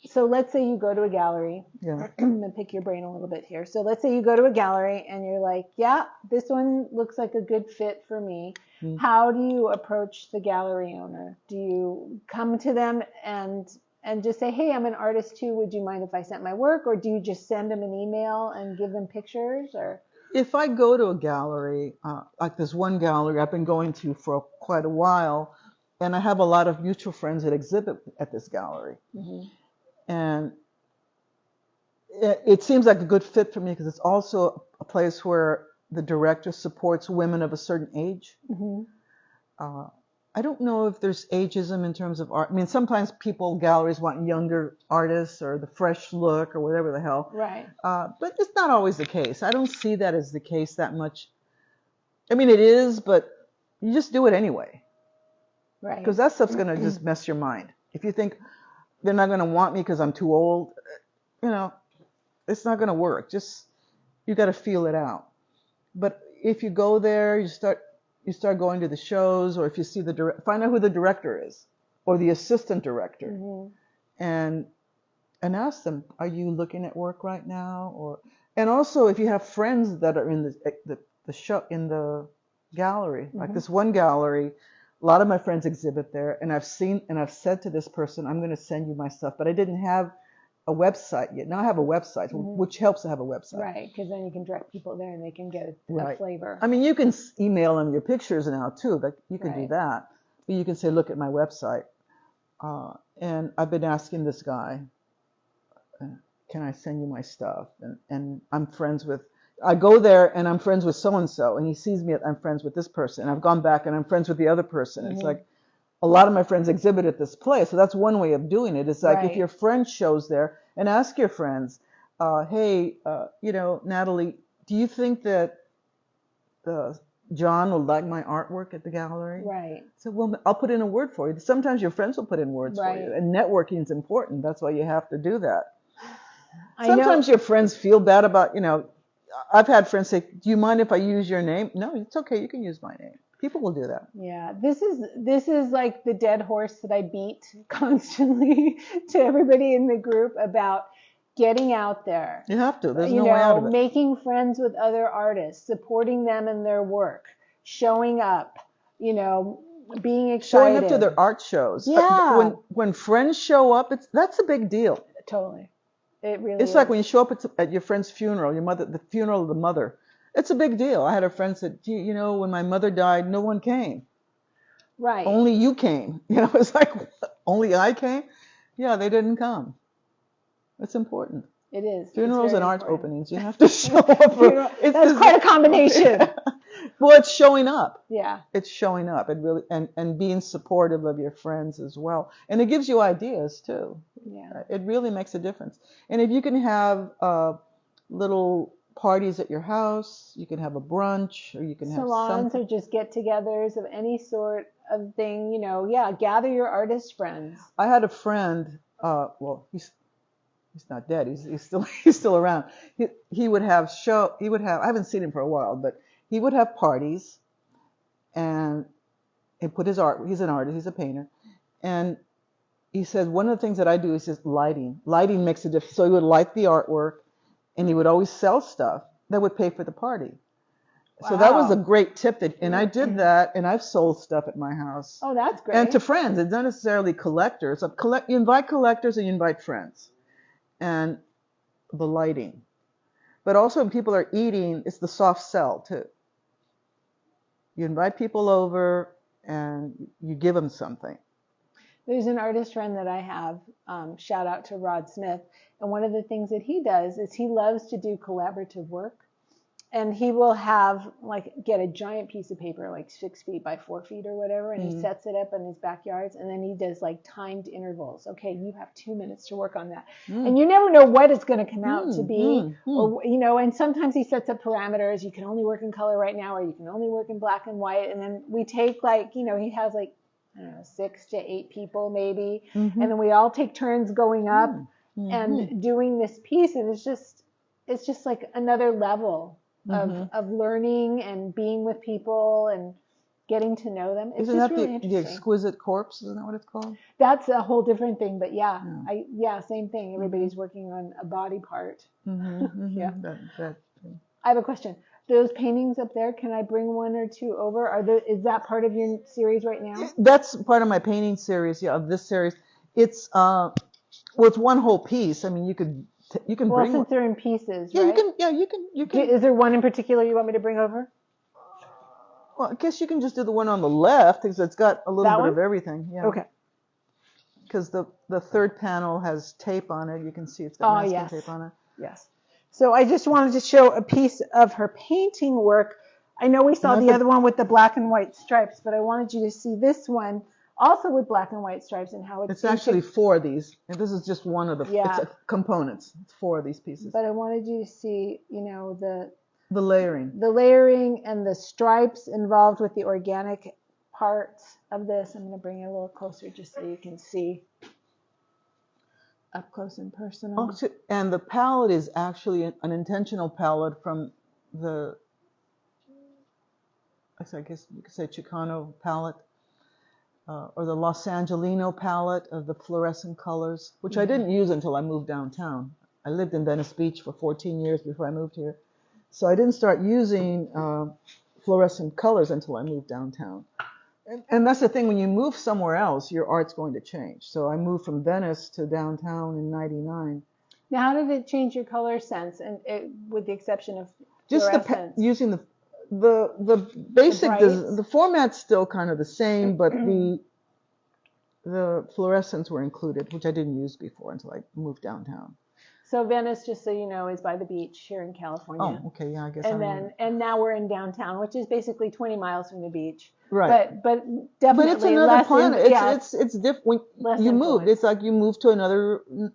so let's say you go to a gallery. Yeah. I'm gonna pick your brain a little bit here. So let's say you go to a gallery and you're like, yeah, this one looks like a good fit for me. How do you approach the gallery owner? Do you come to them and just say, hey, I'm an artist too. Would you mind if I sent my work? Or do you just send them an email and give them pictures? Or if I go to a gallery, like this one gallery I've been going to for quite a while, and I have a lot of mutual friends that exhibit at this gallery. And it seems like a good fit for me because it's also a place where the director supports women of a certain age. I don't know if there's ageism in terms of art. I mean, sometimes galleries want younger artists or the fresh look or whatever the hell. Right. But it's not always the case. I don't see that as the case that much. I mean, it is, but you just do it anyway. Right. Because that stuff's going to just mess your mind. If you think they're not going to want me because I'm too old, it's not going to work. You got to feel it out. But if you go there, you start going to the shows, or if you see find out who the director is or the assistant director, and ask them, are you looking at work right now? And also if you have friends that are in the show, in the gallery, like this one gallery, a lot of my friends exhibit there, and I've said to this person, I'm going to send you my stuff, but I didn't have a website yet. Now I have a website, which helps to have a website. Right, because then you can direct people there and they can get a flavor. I mean, you can email them your pictures now too. You can do that. But you can say, look at my website. And I've been asking this guy, can I send you my stuff? And I'm friends with I go there and I'm friends with so and so, and he sees me. I'm friends with this person. And I've gone back and I'm friends with the other person. It's like a lot of my friends exhibit at this place, so that's one way of doing it. It's like if your friend shows there, and ask your friends, hey, Natalie, do you think that John will like my artwork at the gallery? Right. So, well, I'll put in a word for you. Sometimes your friends will put in words for you, and networking is important. That's why you have to do that. Sometimes your friends feel bad about, I've had friends say, do you mind if I use your name? No, it's okay. You can use my name. People will do that. Yeah, this is like the dead horse that I beat constantly to everybody in the group about getting out there. You have to. There's no way out of it. Making friends with other artists, supporting them in their work, showing up, being excited. Showing up to their art shows. Yeah. When friends show up, that's a big deal. Totally. It really It's like when you show up at your friend's funeral, the funeral of the mother. It's a big deal. I had a friend said, gee, when my mother died, no one came. Right. Only you came. It's like, only I came? Yeah, they didn't come. It's important. It is. Funerals and art openings, you have to show up. That's quite a combination. Well, it's showing up. Yeah. It's showing up. It really and being supportive of your friends as well. And it gives you ideas too. Yeah. It really makes a difference. And if you can have little parties at your house, you can have a brunch, or you can have salons or just get-togethers of any sort of thing, gather your artist friends. I had a friend, he's not dead, he's still around. He would have I haven't seen him for a while, but he would have parties and put his art, he's an artist, he's a painter, and he said one of the things that I do is just lighting. Lighting makes a difference. So he would light the artwork, and he would always sell stuff that would pay for the party. Wow. So that was a great tip. And I did that, and I've sold stuff at my house. Oh, that's great. And to friends. It's not necessarily collectors. You invite collectors and you invite friends. And the lighting. But also when people are eating, it's the soft sell, too. You invite people over, and you give them something. There's an artist friend that I have, shout out to Rod Smith, and one of the things that he does is he loves to do collaborative work, and he will get a giant piece of paper, like 6 feet by 4 feet or whatever, and he sets it up in his backyards, and then he does timed intervals. Okay, you have 2 minutes to work on that. And you never know what it's going to come out to be, or, and sometimes he sets up parameters. You can only work in color right now, or you can only work in black and white, and then we take he has I don't know, 6 to 8 people maybe. And then we all take turns going up and doing this piece. And it's just like another level of learning and being with people and getting to know them. It's Isn't just that really the exquisite corpse? Isn't that what it's called? That's a whole different thing. But same thing. Everybody's working on a body part. Yeah. I have a question. Those paintings up there, can I bring 1 or 2 over? Is that part of your series right now? That's part of my painting series, of this series. It's it's one whole piece. I mean, you can bring. Since they're in pieces, yeah, right? you can. Is there one in particular you want me to bring over? Well, I guess you can just do the one on the left because it's got a little bit of everything. Yeah. Okay. Because the third panel has tape on it. You can see it's got masking tape on it. Yes. So I just wanted to show a piece of her painting work. I know we saw the other one with the black and white stripes, but I wanted you to see this one also with black and white stripes and how it's actually 4 of these. And this is just one of the it's components. It's 4 of these pieces. But I wanted you to see, the layering and the stripes involved with the organic parts of this. I'm going to bring it a little closer just so you can see up close and personal. And the palette is actually an intentional palette from I guess you could say Chicano palette, or the Los Angelino palette of the fluorescent colors, which I didn't use until I moved downtown. I lived in Venice Beach for 14 years before I moved here. So I didn't start using fluorescent colors until I moved downtown. And that's the thing, when you move somewhere else, your art's going to change. So I moved from Venice to downtown in '99. Now, how did it change your color sense, and with the exception of just using the basic, the format's still kind of the same, but the fluorescents were included, which I didn't use before until I moved downtown. So Venice, just so you know, is by the beach here in California. Oh, okay, yeah, I guess. And now we're in downtown, which is basically 20 miles from the beach. Right. But definitely But it's another planet. It's different. When you move, it's like you move to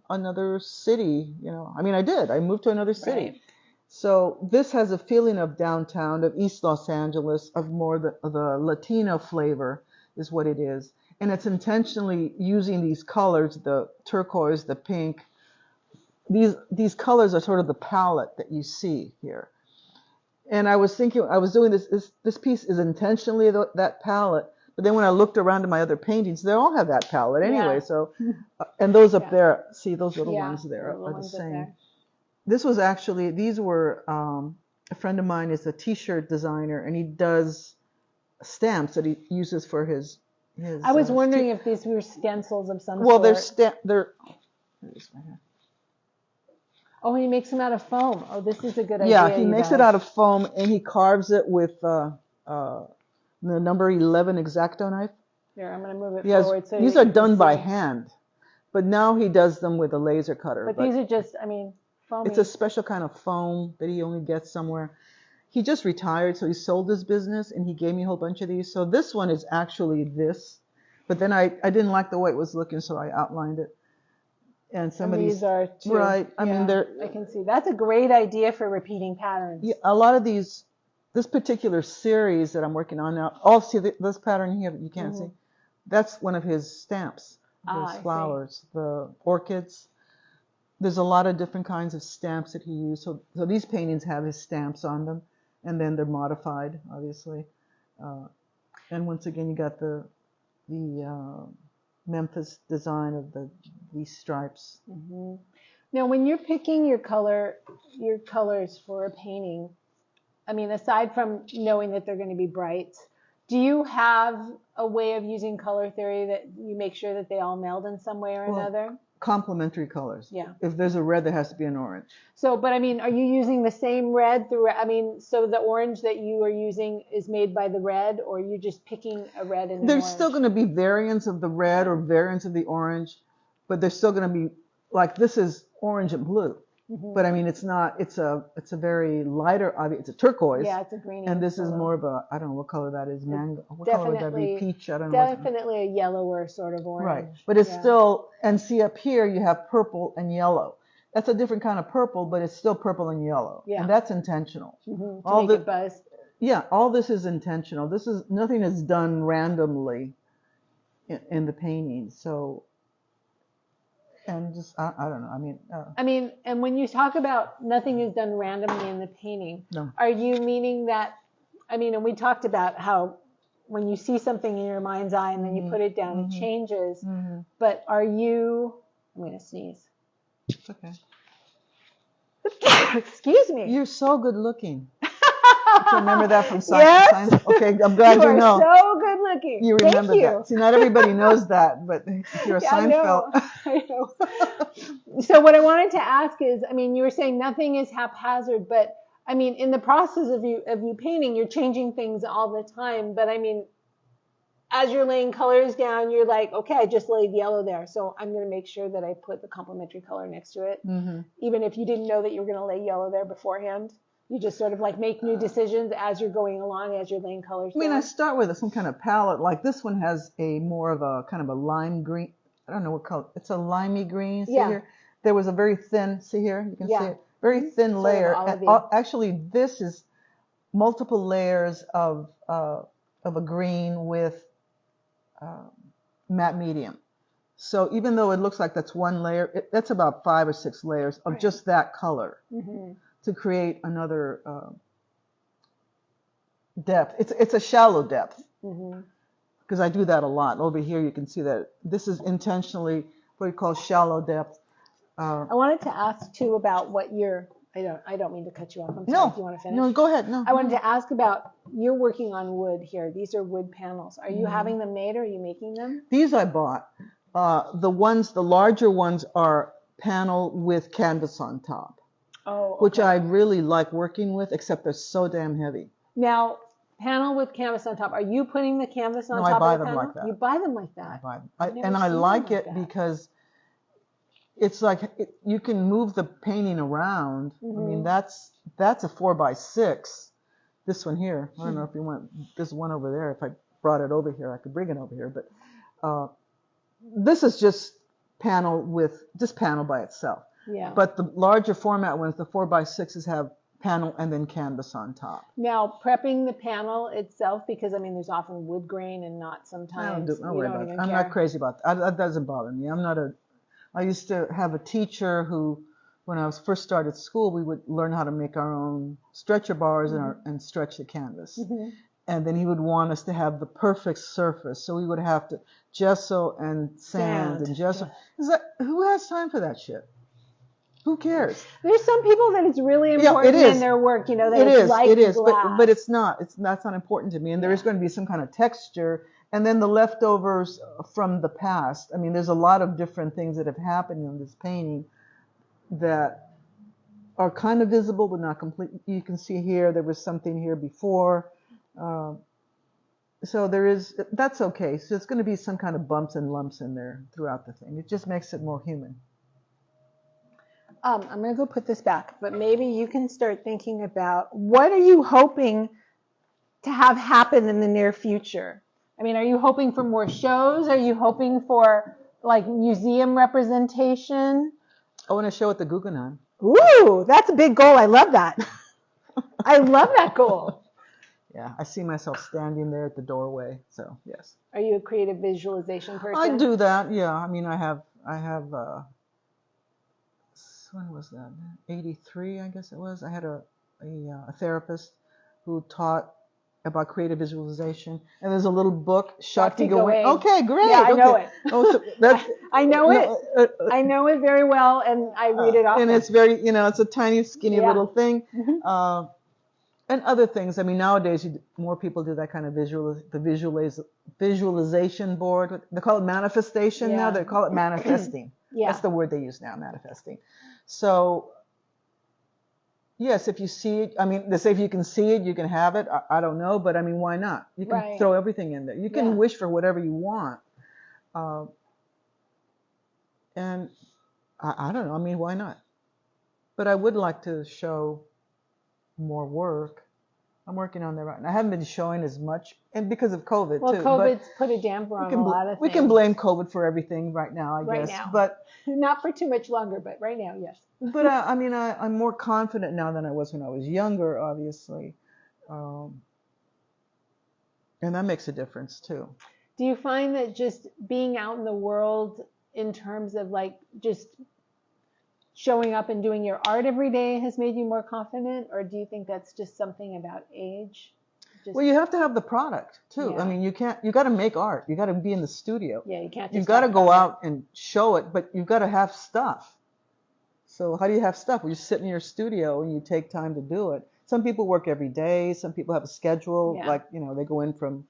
another city. You know, I mean, I moved to another city. Right. So this has a feeling of downtown, of East Los Angeles, of more the Latino flavor is what it is. And it's intentionally using these colors, the turquoise, the pink. These colors are sort of the palette that you see here. And I was thinking, I was doing this piece is intentionally that palette. But then when I looked around at my other paintings, they all have that palette anyway. Yeah. So, and those up there, see those little ones there the are the same. These were, a friend of mine is a t-shirt designer, and he does stamps that he uses for his I was wondering if these were stencils of some well, sort. they're Oh, he makes them out of foam. Oh, this is a good idea. Yeah, he makes it out of foam, and he carves it with the number 11 X-Acto knife. Here, I'm going to move it forward. So these are done by hand, but now he does them with a laser cutter. But these are just, I mean, foamy. It's a special kind of foam that he only gets somewhere. He just retired, so he sold his business, and he gave me a whole bunch of these. So this one is actually this, but then I didn't like the way it was looking, so I outlined it. And some of these are too. Right. I mean, I can see. That's a great idea for repeating patterns. Yeah, a lot of this particular series that I'm working on now, see this pattern here, you can't see. That's one of his stamps, his flowers, the orchids. There's a lot of different kinds of stamps that he used. So these paintings have his stamps on them, and then they're modified, obviously. And once again, you got the Memphis design of these stripes. Now, when you're picking your colors for a painting, I mean, aside from knowing that they're going to be bright, do you have a way of using color theory that you make sure that they all meld in some way or another? Complementary colors. Yeah. If there's a red, there has to be an orange. So, but I mean, are you using the same red throughout? I mean, so the orange that you are using is made by the red, or are you just picking a red and an There's orange? still going to be variants of the red or variants of the orange, but there's still going to be, like this is orange and blue. But I mean, it's a very lighter, it's a turquoise. Yeah, it's a greeny. And this is more of a, I don't know what color that is, mango. What color would that be? Peach, I don't know. Definitely a yellower sort of orange. Right, but it's still, and see up here you have purple and yellow. That's a different kind of purple, but it's still purple and yellow. Yeah. And that's intentional. To make it buzz. Yeah, all this is intentional. Nothing is done randomly in the painting. So, and just, I don't know. I mean, and when you talk about nothing is done randomly in the painting, are you meaning that, and we talked about how when you see something in your mind's eye and then you put it down, it changes. But are you, I'm going to sneeze. It's okay. Excuse me. You're so good looking. Remember that from science? Okay, I'm glad you know. You are so good looking. You remember that. See, not everybody knows that, but if you're a Seinfeld. I know. So what I wanted to ask is, you were saying nothing is haphazard, but in the process of you painting, you're changing things all the time. But as you're laying colors down, you're like, okay, I just laid yellow there, so I'm going to make sure that I put the complementary color next to it, even if you didn't know that you were going to lay yellow there beforehand. You just sort of like make new decisions as you're going along, as you're laying colors down. I start with some kind of palette. Like this one has a more of a kind of a lime green. I don't know what color. It's a limey green. See here? There was a very thin, see here? You can see it. Very thin layer. Actually, this is multiple layers of a green with matte medium. So even though it looks like that's one layer, that's about 5 or 6 layers of just that color. To create another depth. It's a shallow depth, because I do that a lot. Over here you can see that this is intentionally what we call shallow depth. I wanted to ask too about what I don't mean to cut you off. I'm sorry. Do you want to finish? No, go ahead. No. I wanted to ask about, you're working on wood here. These are wood panels. Are you having them made, or are you making them? These I bought. The larger ones are panel with canvas on top. Oh, okay. Which I really like working with, except they're so damn heavy. Now, panel with canvas on top. Are you putting the canvas on top of the panel? No, I buy them like that. You buy them like that? I buy them. I like it because it's like you can move the painting around. I mean, Mhm. that's a 4x6. This one here, I don't know if you want this one over there. If I brought it over here, I could bring it over here. But this is just panel by itself. Yeah. But the larger format ones, the 4x6s, have panel and then canvas on top. Now, prepping the panel itself, because I mean, there's often wood grain and not I sometimes. don't worry about it. I'm care. not crazy about that. That doesn't bother me. I used to have a teacher who, when I was first started school, we would learn how to make our own stretcher bars and stretch the canvas. And then he would want us to have the perfect surface. So we would have to gesso and sand and gesso. Who has time for that shit? Who cares? There's some people that it's really important in their work, that it's like glass. But it's not. That's not important to me. And there is going to be some kind of texture. And then the leftovers from the past. I mean, there's a lot of different things that have happened in this painting that are kind of visible, but not complete. You can see here, there was something here before. So that's okay. So it's going to be some kind of bumps and lumps in there throughout the thing. It just makes it more human. I'm going to go put this back, but maybe you can start thinking about what are you hoping to have happen in the near future? I mean, are you hoping for more shows? Are you hoping for like museum representation? I want to show at the Guggenheim. Ooh, that's a big goal. I love that. I love that goal. Yeah, I see myself standing there at the doorway. So yes. Are you a creative visualization person? I do that. Yeah. I mean, I have. When was that? 83, I guess it was. I had a therapist who taught about creative visualization, and there's a little book, Shakti Gawain. Okay, great. Yeah, I know it. Oh, so I know it. I know it very well, and I read it often. And it's very, it's a tiny, skinny little thing. And other things. I mean, nowadays more people do that kind of visualization board. They call it manifestation now. They call it manifesting. That's the word they use now, manifesting. So, yes, if you see it, I mean, they say if you can see it, you can have it. I don't know, but I mean, why not? You can throw everything in there. You can wish for whatever you want. And I don't know. I mean, why not? But I would like to show more work. I'm working on that right now. I haven't been showing as much, and because of COVID too. Well, COVID's put a damper on a lot of things. We can blame COVID for everything right now, I guess. Now. But not for too much longer, but right now, yes. But I mean, I'm more confident now than I was when I was younger, obviously. And that makes a difference too. Do you find that just being out in the world in terms of like just showing up and doing your art every day has made you more confident, or do you think that's just something about age? Well, you have to have the product too. I mean, you got to make art. You got to be in the studio. Yeah, you can't. You've got to go out and show it, but you've got to have stuff. So how do you have stuff? Well, you sit in your studio and you take time to do it. Some people work every day. Some people have a schedule, like they go in from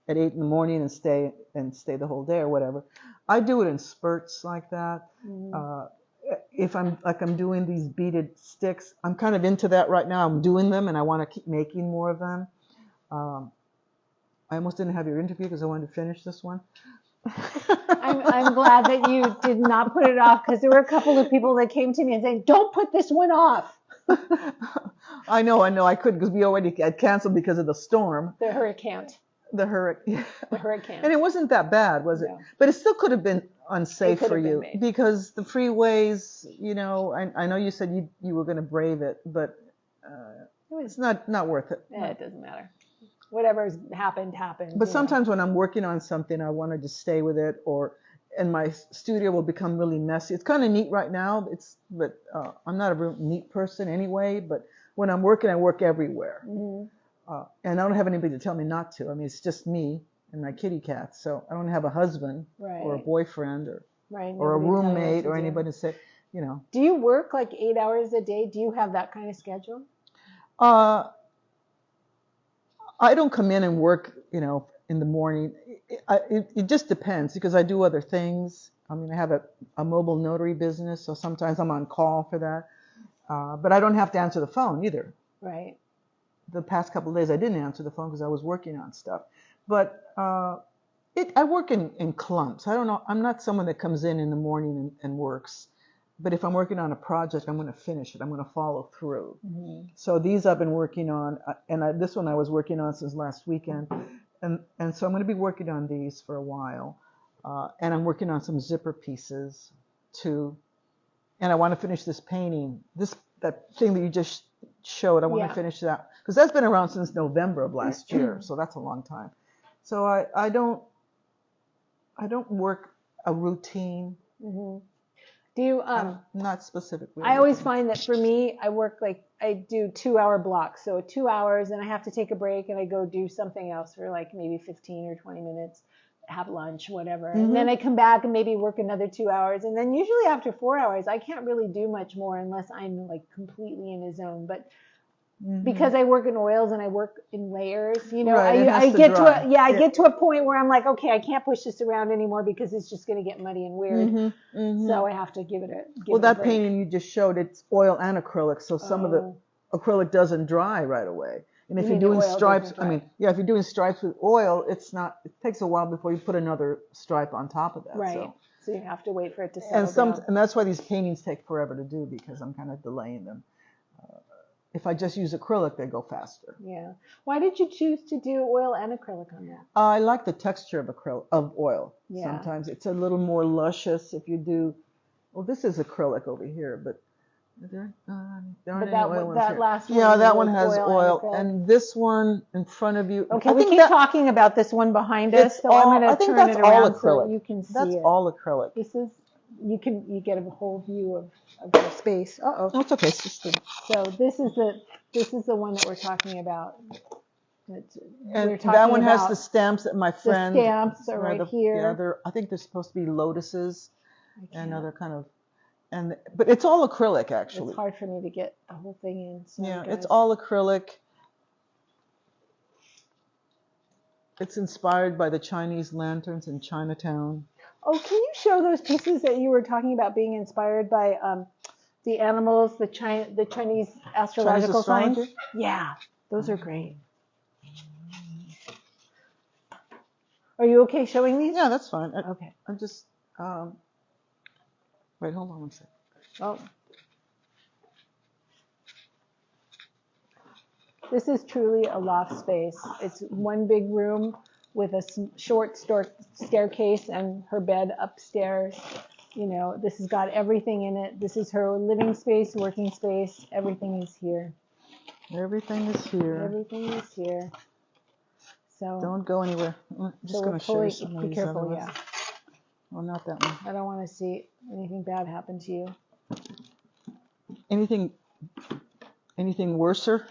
at 8 in the morning and stay the whole day or whatever. I do it in spurts like that. If I'm doing these beaded sticks, I'm kind of into that right now. I'm doing them and I want to keep making more of them. I almost didn't have your interview because I wanted to finish this one. I'm glad that you did not put it off, because there were a couple of people that came to me and said, "Don't put this one off." I know. I couldn't, because we already had canceled because of the storm. The hurricane. The hurricane. The hurricane. And it wasn't that bad, was it? No. But it still could have been unsafe for you, because the freeways, I know you said you were going to brave it, but it's not worth it. Yeah, it doesn't matter. Whatever's happened. But sometimes when I'm working on something, I want to just stay with it, and my studio will become really messy. It's kind of neat right now, but I'm not a real neat person anyway. But when I'm working, I work everywhere. And I don't have anybody to tell me not to. I mean, it's just me and my kitty cats. So I don't have a husband or a boyfriend or a roommate or anybody to say, Do you work like 8 hours a day? Do you have that kind of schedule? I don't come in and work, in the morning. It just depends, because I do other things. I mean, I have a mobile notary business, so sometimes I'm on call for that. But I don't have to answer the phone either. Right. The past couple of days I didn't answer the phone because I was working on stuff. But I work in clumps. I don't know. I'm not someone that comes in the morning and works. but if I'm working on a project, I'm going to finish it. I'm going to follow through. Mm-hmm. So these I've been working on, and this one I was working on since last weekend, and so I'm going to be working on these for a while, and I'm working on some zipper pieces too, and I want to finish this painting. That thing that you just showed, I want to finish that because that's been around since November of last year, so that's a long time. So I don't work a routine. Mm-hmm. Do you not specifically? I always find that for me, I do 2-hour blocks. So 2 hours, and I have to take a break, and I go do something else for like maybe 15 or 20 minutes, have lunch, whatever, and then I come back and maybe work another 2 hours, and then usually after 4 hours, I can't really do much more unless I'm like completely in a zone. But because I work in oils and I work in layers, right, I get to a point where I'm like, okay, I can't push this around anymore because it's just going to get muddy and weird. So I have to give it a that painting you just showed, it's oil and acrylic, so some of the acrylic doesn't dry right away. And if you're doing stripes, if you're doing stripes with oil, it takes a while before you put another stripe on top of that. Right. So you have to wait for it to settle down. And that's why these paintings take forever to do, because I'm kind of delaying them. If I just use acrylic, they go faster. Yeah. Why did you choose to do oil and acrylic on that? I like the texture of oil. Yeah. Sometimes it's a little more luscious if you do. Well, this is acrylic over here, but there aren't any oil ones here. Last one. Yeah, that one has oil, and this one in front of you. Okay, we keep talking about this one behind us, so I'm going to turn it around so you can see it. That's all acrylic. This is. You get a whole view of your space. No, it's okay. It's just so this is the one that we're talking about. And that one has the stamps that my friend. The stamps are right here. Yeah, I think they're supposed to be lotuses and other kind of. But it's all acrylic actually. It's hard for me to get the whole thing in. So yeah, it's all acrylic. It's inspired by the Chinese lanterns in Chinatown. Oh, can you show those pieces that you were talking about being inspired by the animals, the Chinese astrological signs? Yeah, those are great. Are you okay showing these? Yeah, that's fine. Okay. I'm just wait, hold on one second. Oh. This is truly a loft space. It's one big room with a short staircase and her bed upstairs. This has got everything in it. This is her living space, working space. Everything is here. Everything is here. Everything is here. So don't go anywhere. I'm just going to show you some of these. Be careful, yeah. Well, not that one. I don't want to see anything bad happen to you. Anything worser?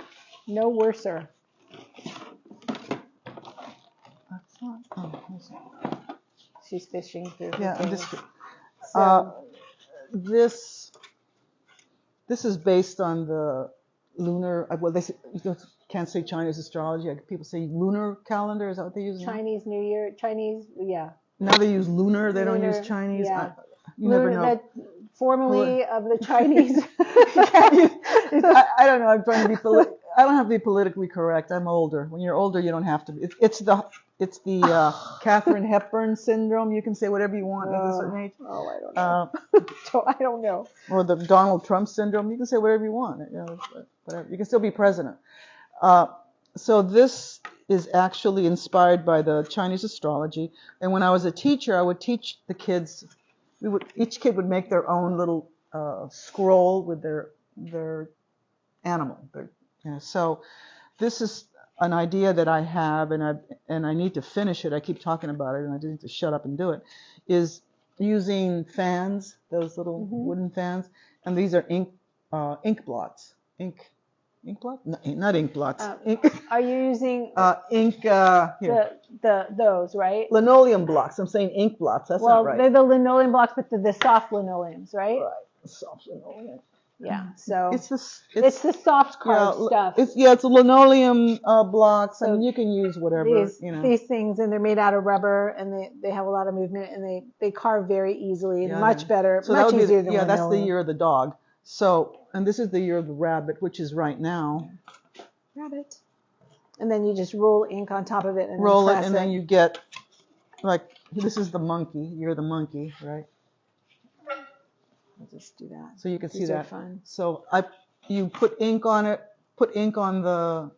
No worser. She's fishing through. Yeah, I'm just. So, this is based on the lunar. Well, you can't say Chinese astrology. People say lunar calendar. Is that what they use? Chinese New Year. Chinese, yeah. Now they use lunar. They don't use Chinese. Yeah. You never know. Formerly of the Chinese. I don't know. I'm trying to be political. I don't have to be politically correct. I'm older. When you're older, you don't have to be. It's the Katharine Hepburn syndrome. You can say whatever you want at a certain age. Oh, I don't know. I don't know. Or the Donald Trump syndrome. You can say whatever you want. Whatever. You can still be president. So this is actually inspired by the Chinese astrology. And when I was a teacher, I would teach the kids. Each kid would make their own little scroll with their animal. So this is an idea that I have, and I need to finish it. I keep talking about it, and I just need to shut up and do it. Is using fans, those little wooden fans, and these are ink blots. Ink blot? No, not ink blots. Are you using ink? Here. Those, right? Linoleum blocks. I'm saying ink blots. That's not right. Well, they're the linoleum blocks, but the soft linoleums, right? Right. Soft linoleum. Yeah, so it's the soft carved stuff. It's the linoleum blocks, so and you can use whatever. These things, and they're made out of rubber, and they have a lot of movement, and they carve very easily, and much better, so much easier than linoleum. That's the year of the dog. So, and this is the year of the rabbit, which is right now. Rabbit. And then you just roll ink on top of it and roll then press it, and then you get this is the monkey. You're the monkey, right? I'll just do that. So you can see These are that. fun. So you put ink on it, put ink on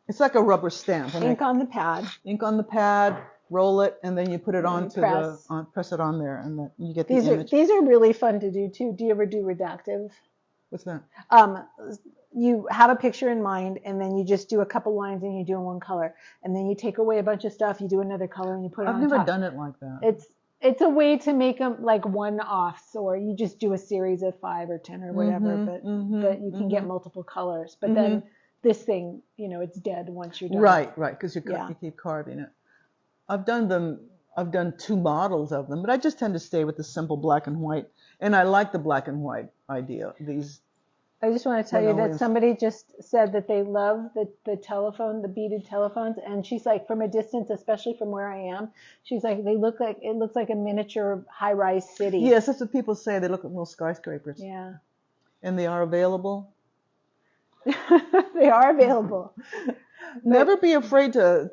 it's like a rubber stamp. Ink on the pad. Ink on the pad, roll it, and then you put it onto press. press it on there, and then you get the These image. These are really fun to do too. Do you ever do redactive? What's that? You have a picture in mind, and then you just do a couple lines, and you do in one color, and then you take away a bunch of stuff. You do another color, and you put it on top. I've never done it like that. It's a way to make them like one-offs, or you just do a series of 5 or 10 or whatever, but you can get multiple colors. But then this thing, it's dead once you're done. Right, because you keep carving it. I've done 2 models of them, but I just tend to stay with the simple black and white. And I like the black and white idea. I just want to tell you that somebody just said that they love the telephone, the beaded telephones, and she's like, from a distance, especially from where I am, she's like, it looks like a miniature high-rise city. Yes, that's what people say. They look like little skyscrapers. Yeah. And they are available. They are available. Never be afraid to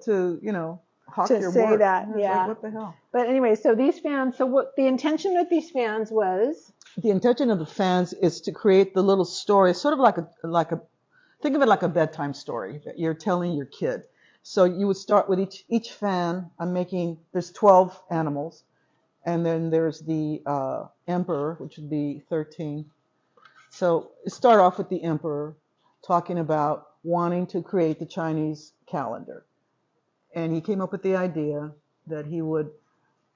hawk your work. To say that, yeah. Like, what the hell? But anyway, so these fans. So what the intention with these fans was? The intention of the fans is to create the little story, sort of like a think of it like a bedtime story that you're telling your kid. So you would start with each fan. There's 12 animals, and then there's the emperor, which would be 13. So start off with the emperor, talking about wanting to create the Chinese calendar. And he came up with the idea that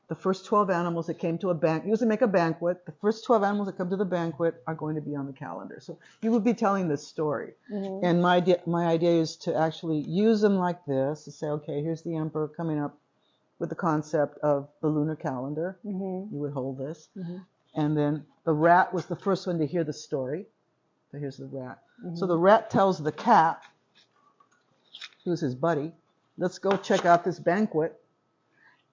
the first 12 animals that came to he was to make a banquet. The first 12 animals that come to the banquet are going to be on the calendar. So you would be telling this story. Mm-hmm. And my idea is to actually use them like this, to say, okay, here's the emperor coming up with the concept of the lunar calendar. Mm-hmm. You would hold this. Mm-hmm. And then the rat was the first one to hear the story. So here's the rat. Mm-hmm. So the rat tells the cat, who's his buddy, let's go check out this banquet.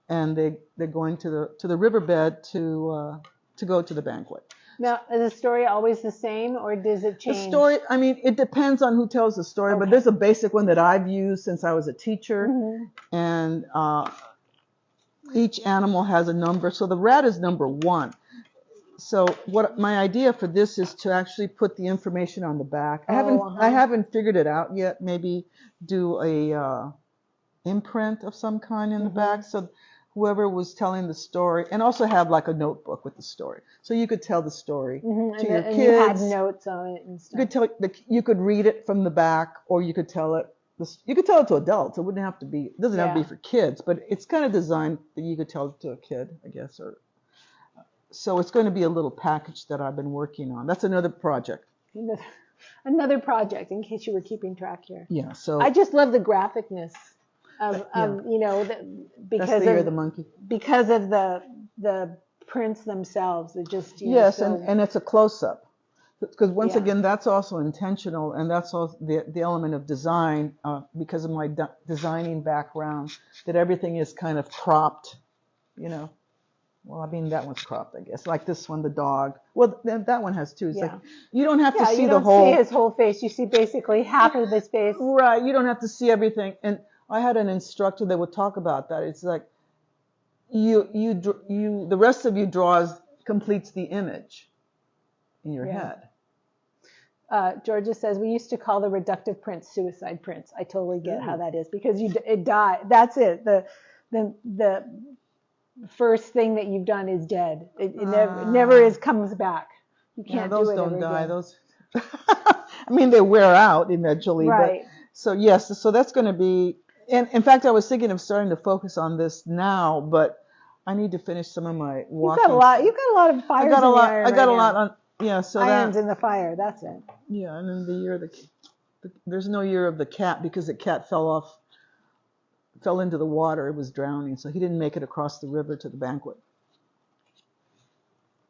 And they're going to the riverbed to go to the banquet. Now, is the story always the same, or does it change? The story, it depends on who tells the story, but there's a basic one that I've used since I was a teacher. Mm-hmm. And each animal has a number. So the rat is number 1. So what my idea for this is to actually put the information on the back. I haven't figured it out yet. Maybe do a imprint of some kind in the back. So whoever was telling the story, and also have like a notebook with the story, so you could tell the story to your kids. And you had notes on it and stuff. You could read it from the back, or you could tell it. You could tell it to adults. It wouldn't have to be. It doesn't have to be for kids, but it's kind of designed that you could tell it to a kid, I guess. So it's going to be a little package that I've been working on. That's another project. Another project, in case you were keeping track here. Yeah. So I just love the graphicness. Because that's the year of the monkey. Because of the prints themselves, it just yes, and it's a close-up, because once again that's also intentional, and that's also the element of design, because of my designing background, that everything is kind of cropped, Well, that one's cropped, I guess. Like this one, the dog. Well, that one has 2. It's like you don't have to see the whole. You don't see his whole face. You see basically half of his face. Right. You don't have to see everything. And I had an instructor that would talk about that. It's like the rest of you completes the image in your head. Georgia says, we used to call the reductive prints suicide prints. I totally get how that is, because it died. That's it. The first thing that you've done is dead. It never comes back. You can't do it. Those don't die. Those, they wear out eventually. Right. But, so yes, so that's going to be. And in fact, I was thinking of starting to focus on this now, but I need to finish some of my walking. You've got a lot of fires. I got a lot on. Yeah, so irons in the fire. That's it. Yeah, and then the year there's no year of the cat, because the cat fell into the water. It was drowning, so he didn't make it across the river to the banquet.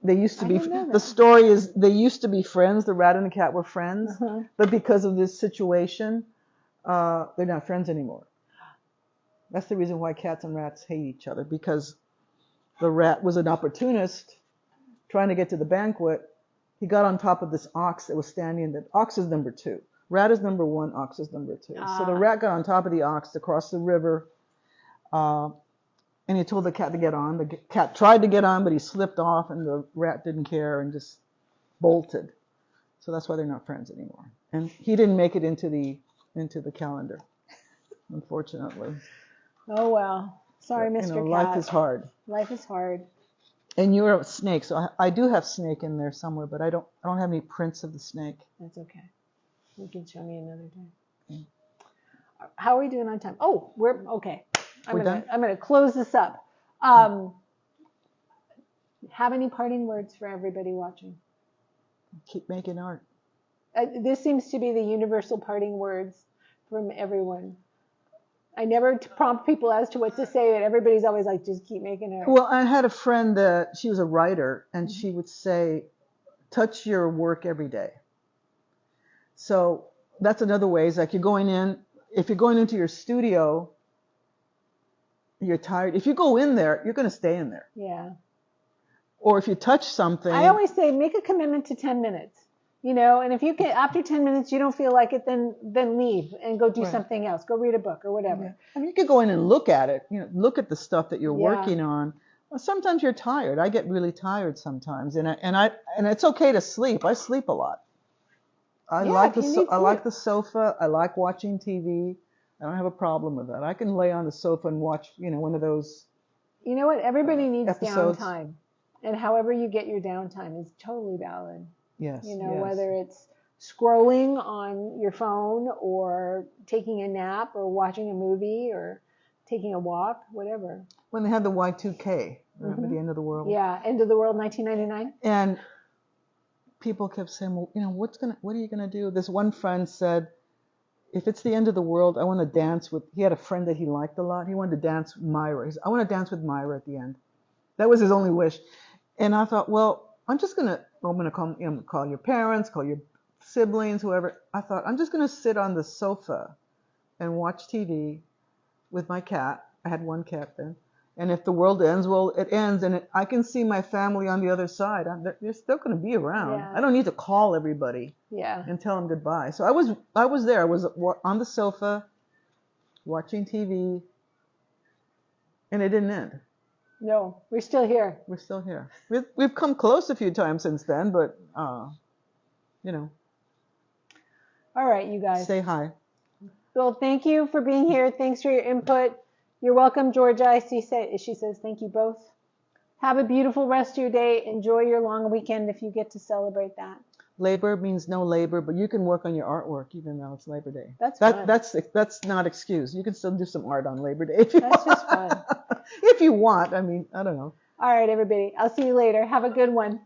They used to be. The story is they used to be friends. The rat and the cat were friends, but because of this situation, they're not friends anymore. That's the reason why cats and rats hate each other, because the rat was an opportunist trying to get to the banquet. He got on top of this ox that was standing. The ox is number 2. Rat is number 1. Ox is number 2. So the rat got on top of the ox to cross the river, and he told the cat to get on. The cat tried to get on, but he slipped off, and the rat didn't care and just bolted. So that's why they're not friends anymore. And he didn't make it into the calendar, unfortunately. Oh well. Sorry, But, Mr. Cat. life is hard. Life is hard. And you're a snake, so I do have snake in there somewhere, but I don't have any prints of the snake. That's okay. You can show me another day. Okay. How are we doing on time? Oh, we're okay. I'm Done? gonna close this up. Have any parting words for everybody watching? Keep making art. This seems to be the universal parting words from everyone. I never prompt people as to what to say, but everybody's always like, just keep making art. Well, I had a friend that she was a writer, and she would say, touch your work every day. So that's another way. Is like if you're going into your studio, you're tired. If you go in there, you're going to stay in there. Yeah. Or if you touch something. I always say, make a commitment to 10 minutes. And if you can, after 10 minutes, you don't feel like it, then leave and go do something else. Go read a book or whatever. Yeah. I mean, you could go in and look at it, look at the stuff that you're working on. Well, sometimes you're tired. I get really tired sometimes, and it's okay to sleep. I sleep a lot. I like the sofa. I like watching TV. I don't have a problem with that. I can lay on the sofa and watch, one of those. You know what? Everybody needs episodes. Downtime, and however you get your downtime is totally valid. Yes. Whether it's scrolling on your phone or taking a nap or watching a movie or taking a walk, whatever. When they had the Y2K, remember the end of the world? Yeah, end of the world, 1999. And people kept saying, well, what are you gonna do? This one friend said, if it's the end of the world, I want to dance with. He had a friend that he liked a lot. He wanted to dance with Myra. He said, I want to dance with Myra at the end. That was his only wish. And I thought, well, I'm gonna call your parents, call your siblings, whoever. I thought, I'm just gonna sit on the sofa and watch TV with my cat. I had one cat then. And if the world ends, well, it ends, and I can see my family on the other side. They're still gonna be around. Yeah. I don't need to call everybody and tell them goodbye. So I was there. I was on the sofa watching TV, and it didn't end. No, we're still here. We're still here. We've come close a few times since then, but, All right, you guys. Say hi. Well, thank you for being here. Thanks for your input. You're welcome, Georgia. She says thank you both. Have a beautiful rest of your day. Enjoy your long weekend if you get to celebrate that. Labor means no labor, but you can work on your artwork even though it's Labor Day. That's fun. That's not excuse. You can still do some art on Labor Day if you want. That's just fun. If you want. I mean, I don't know. All right, everybody. I'll see you later. Have a good one.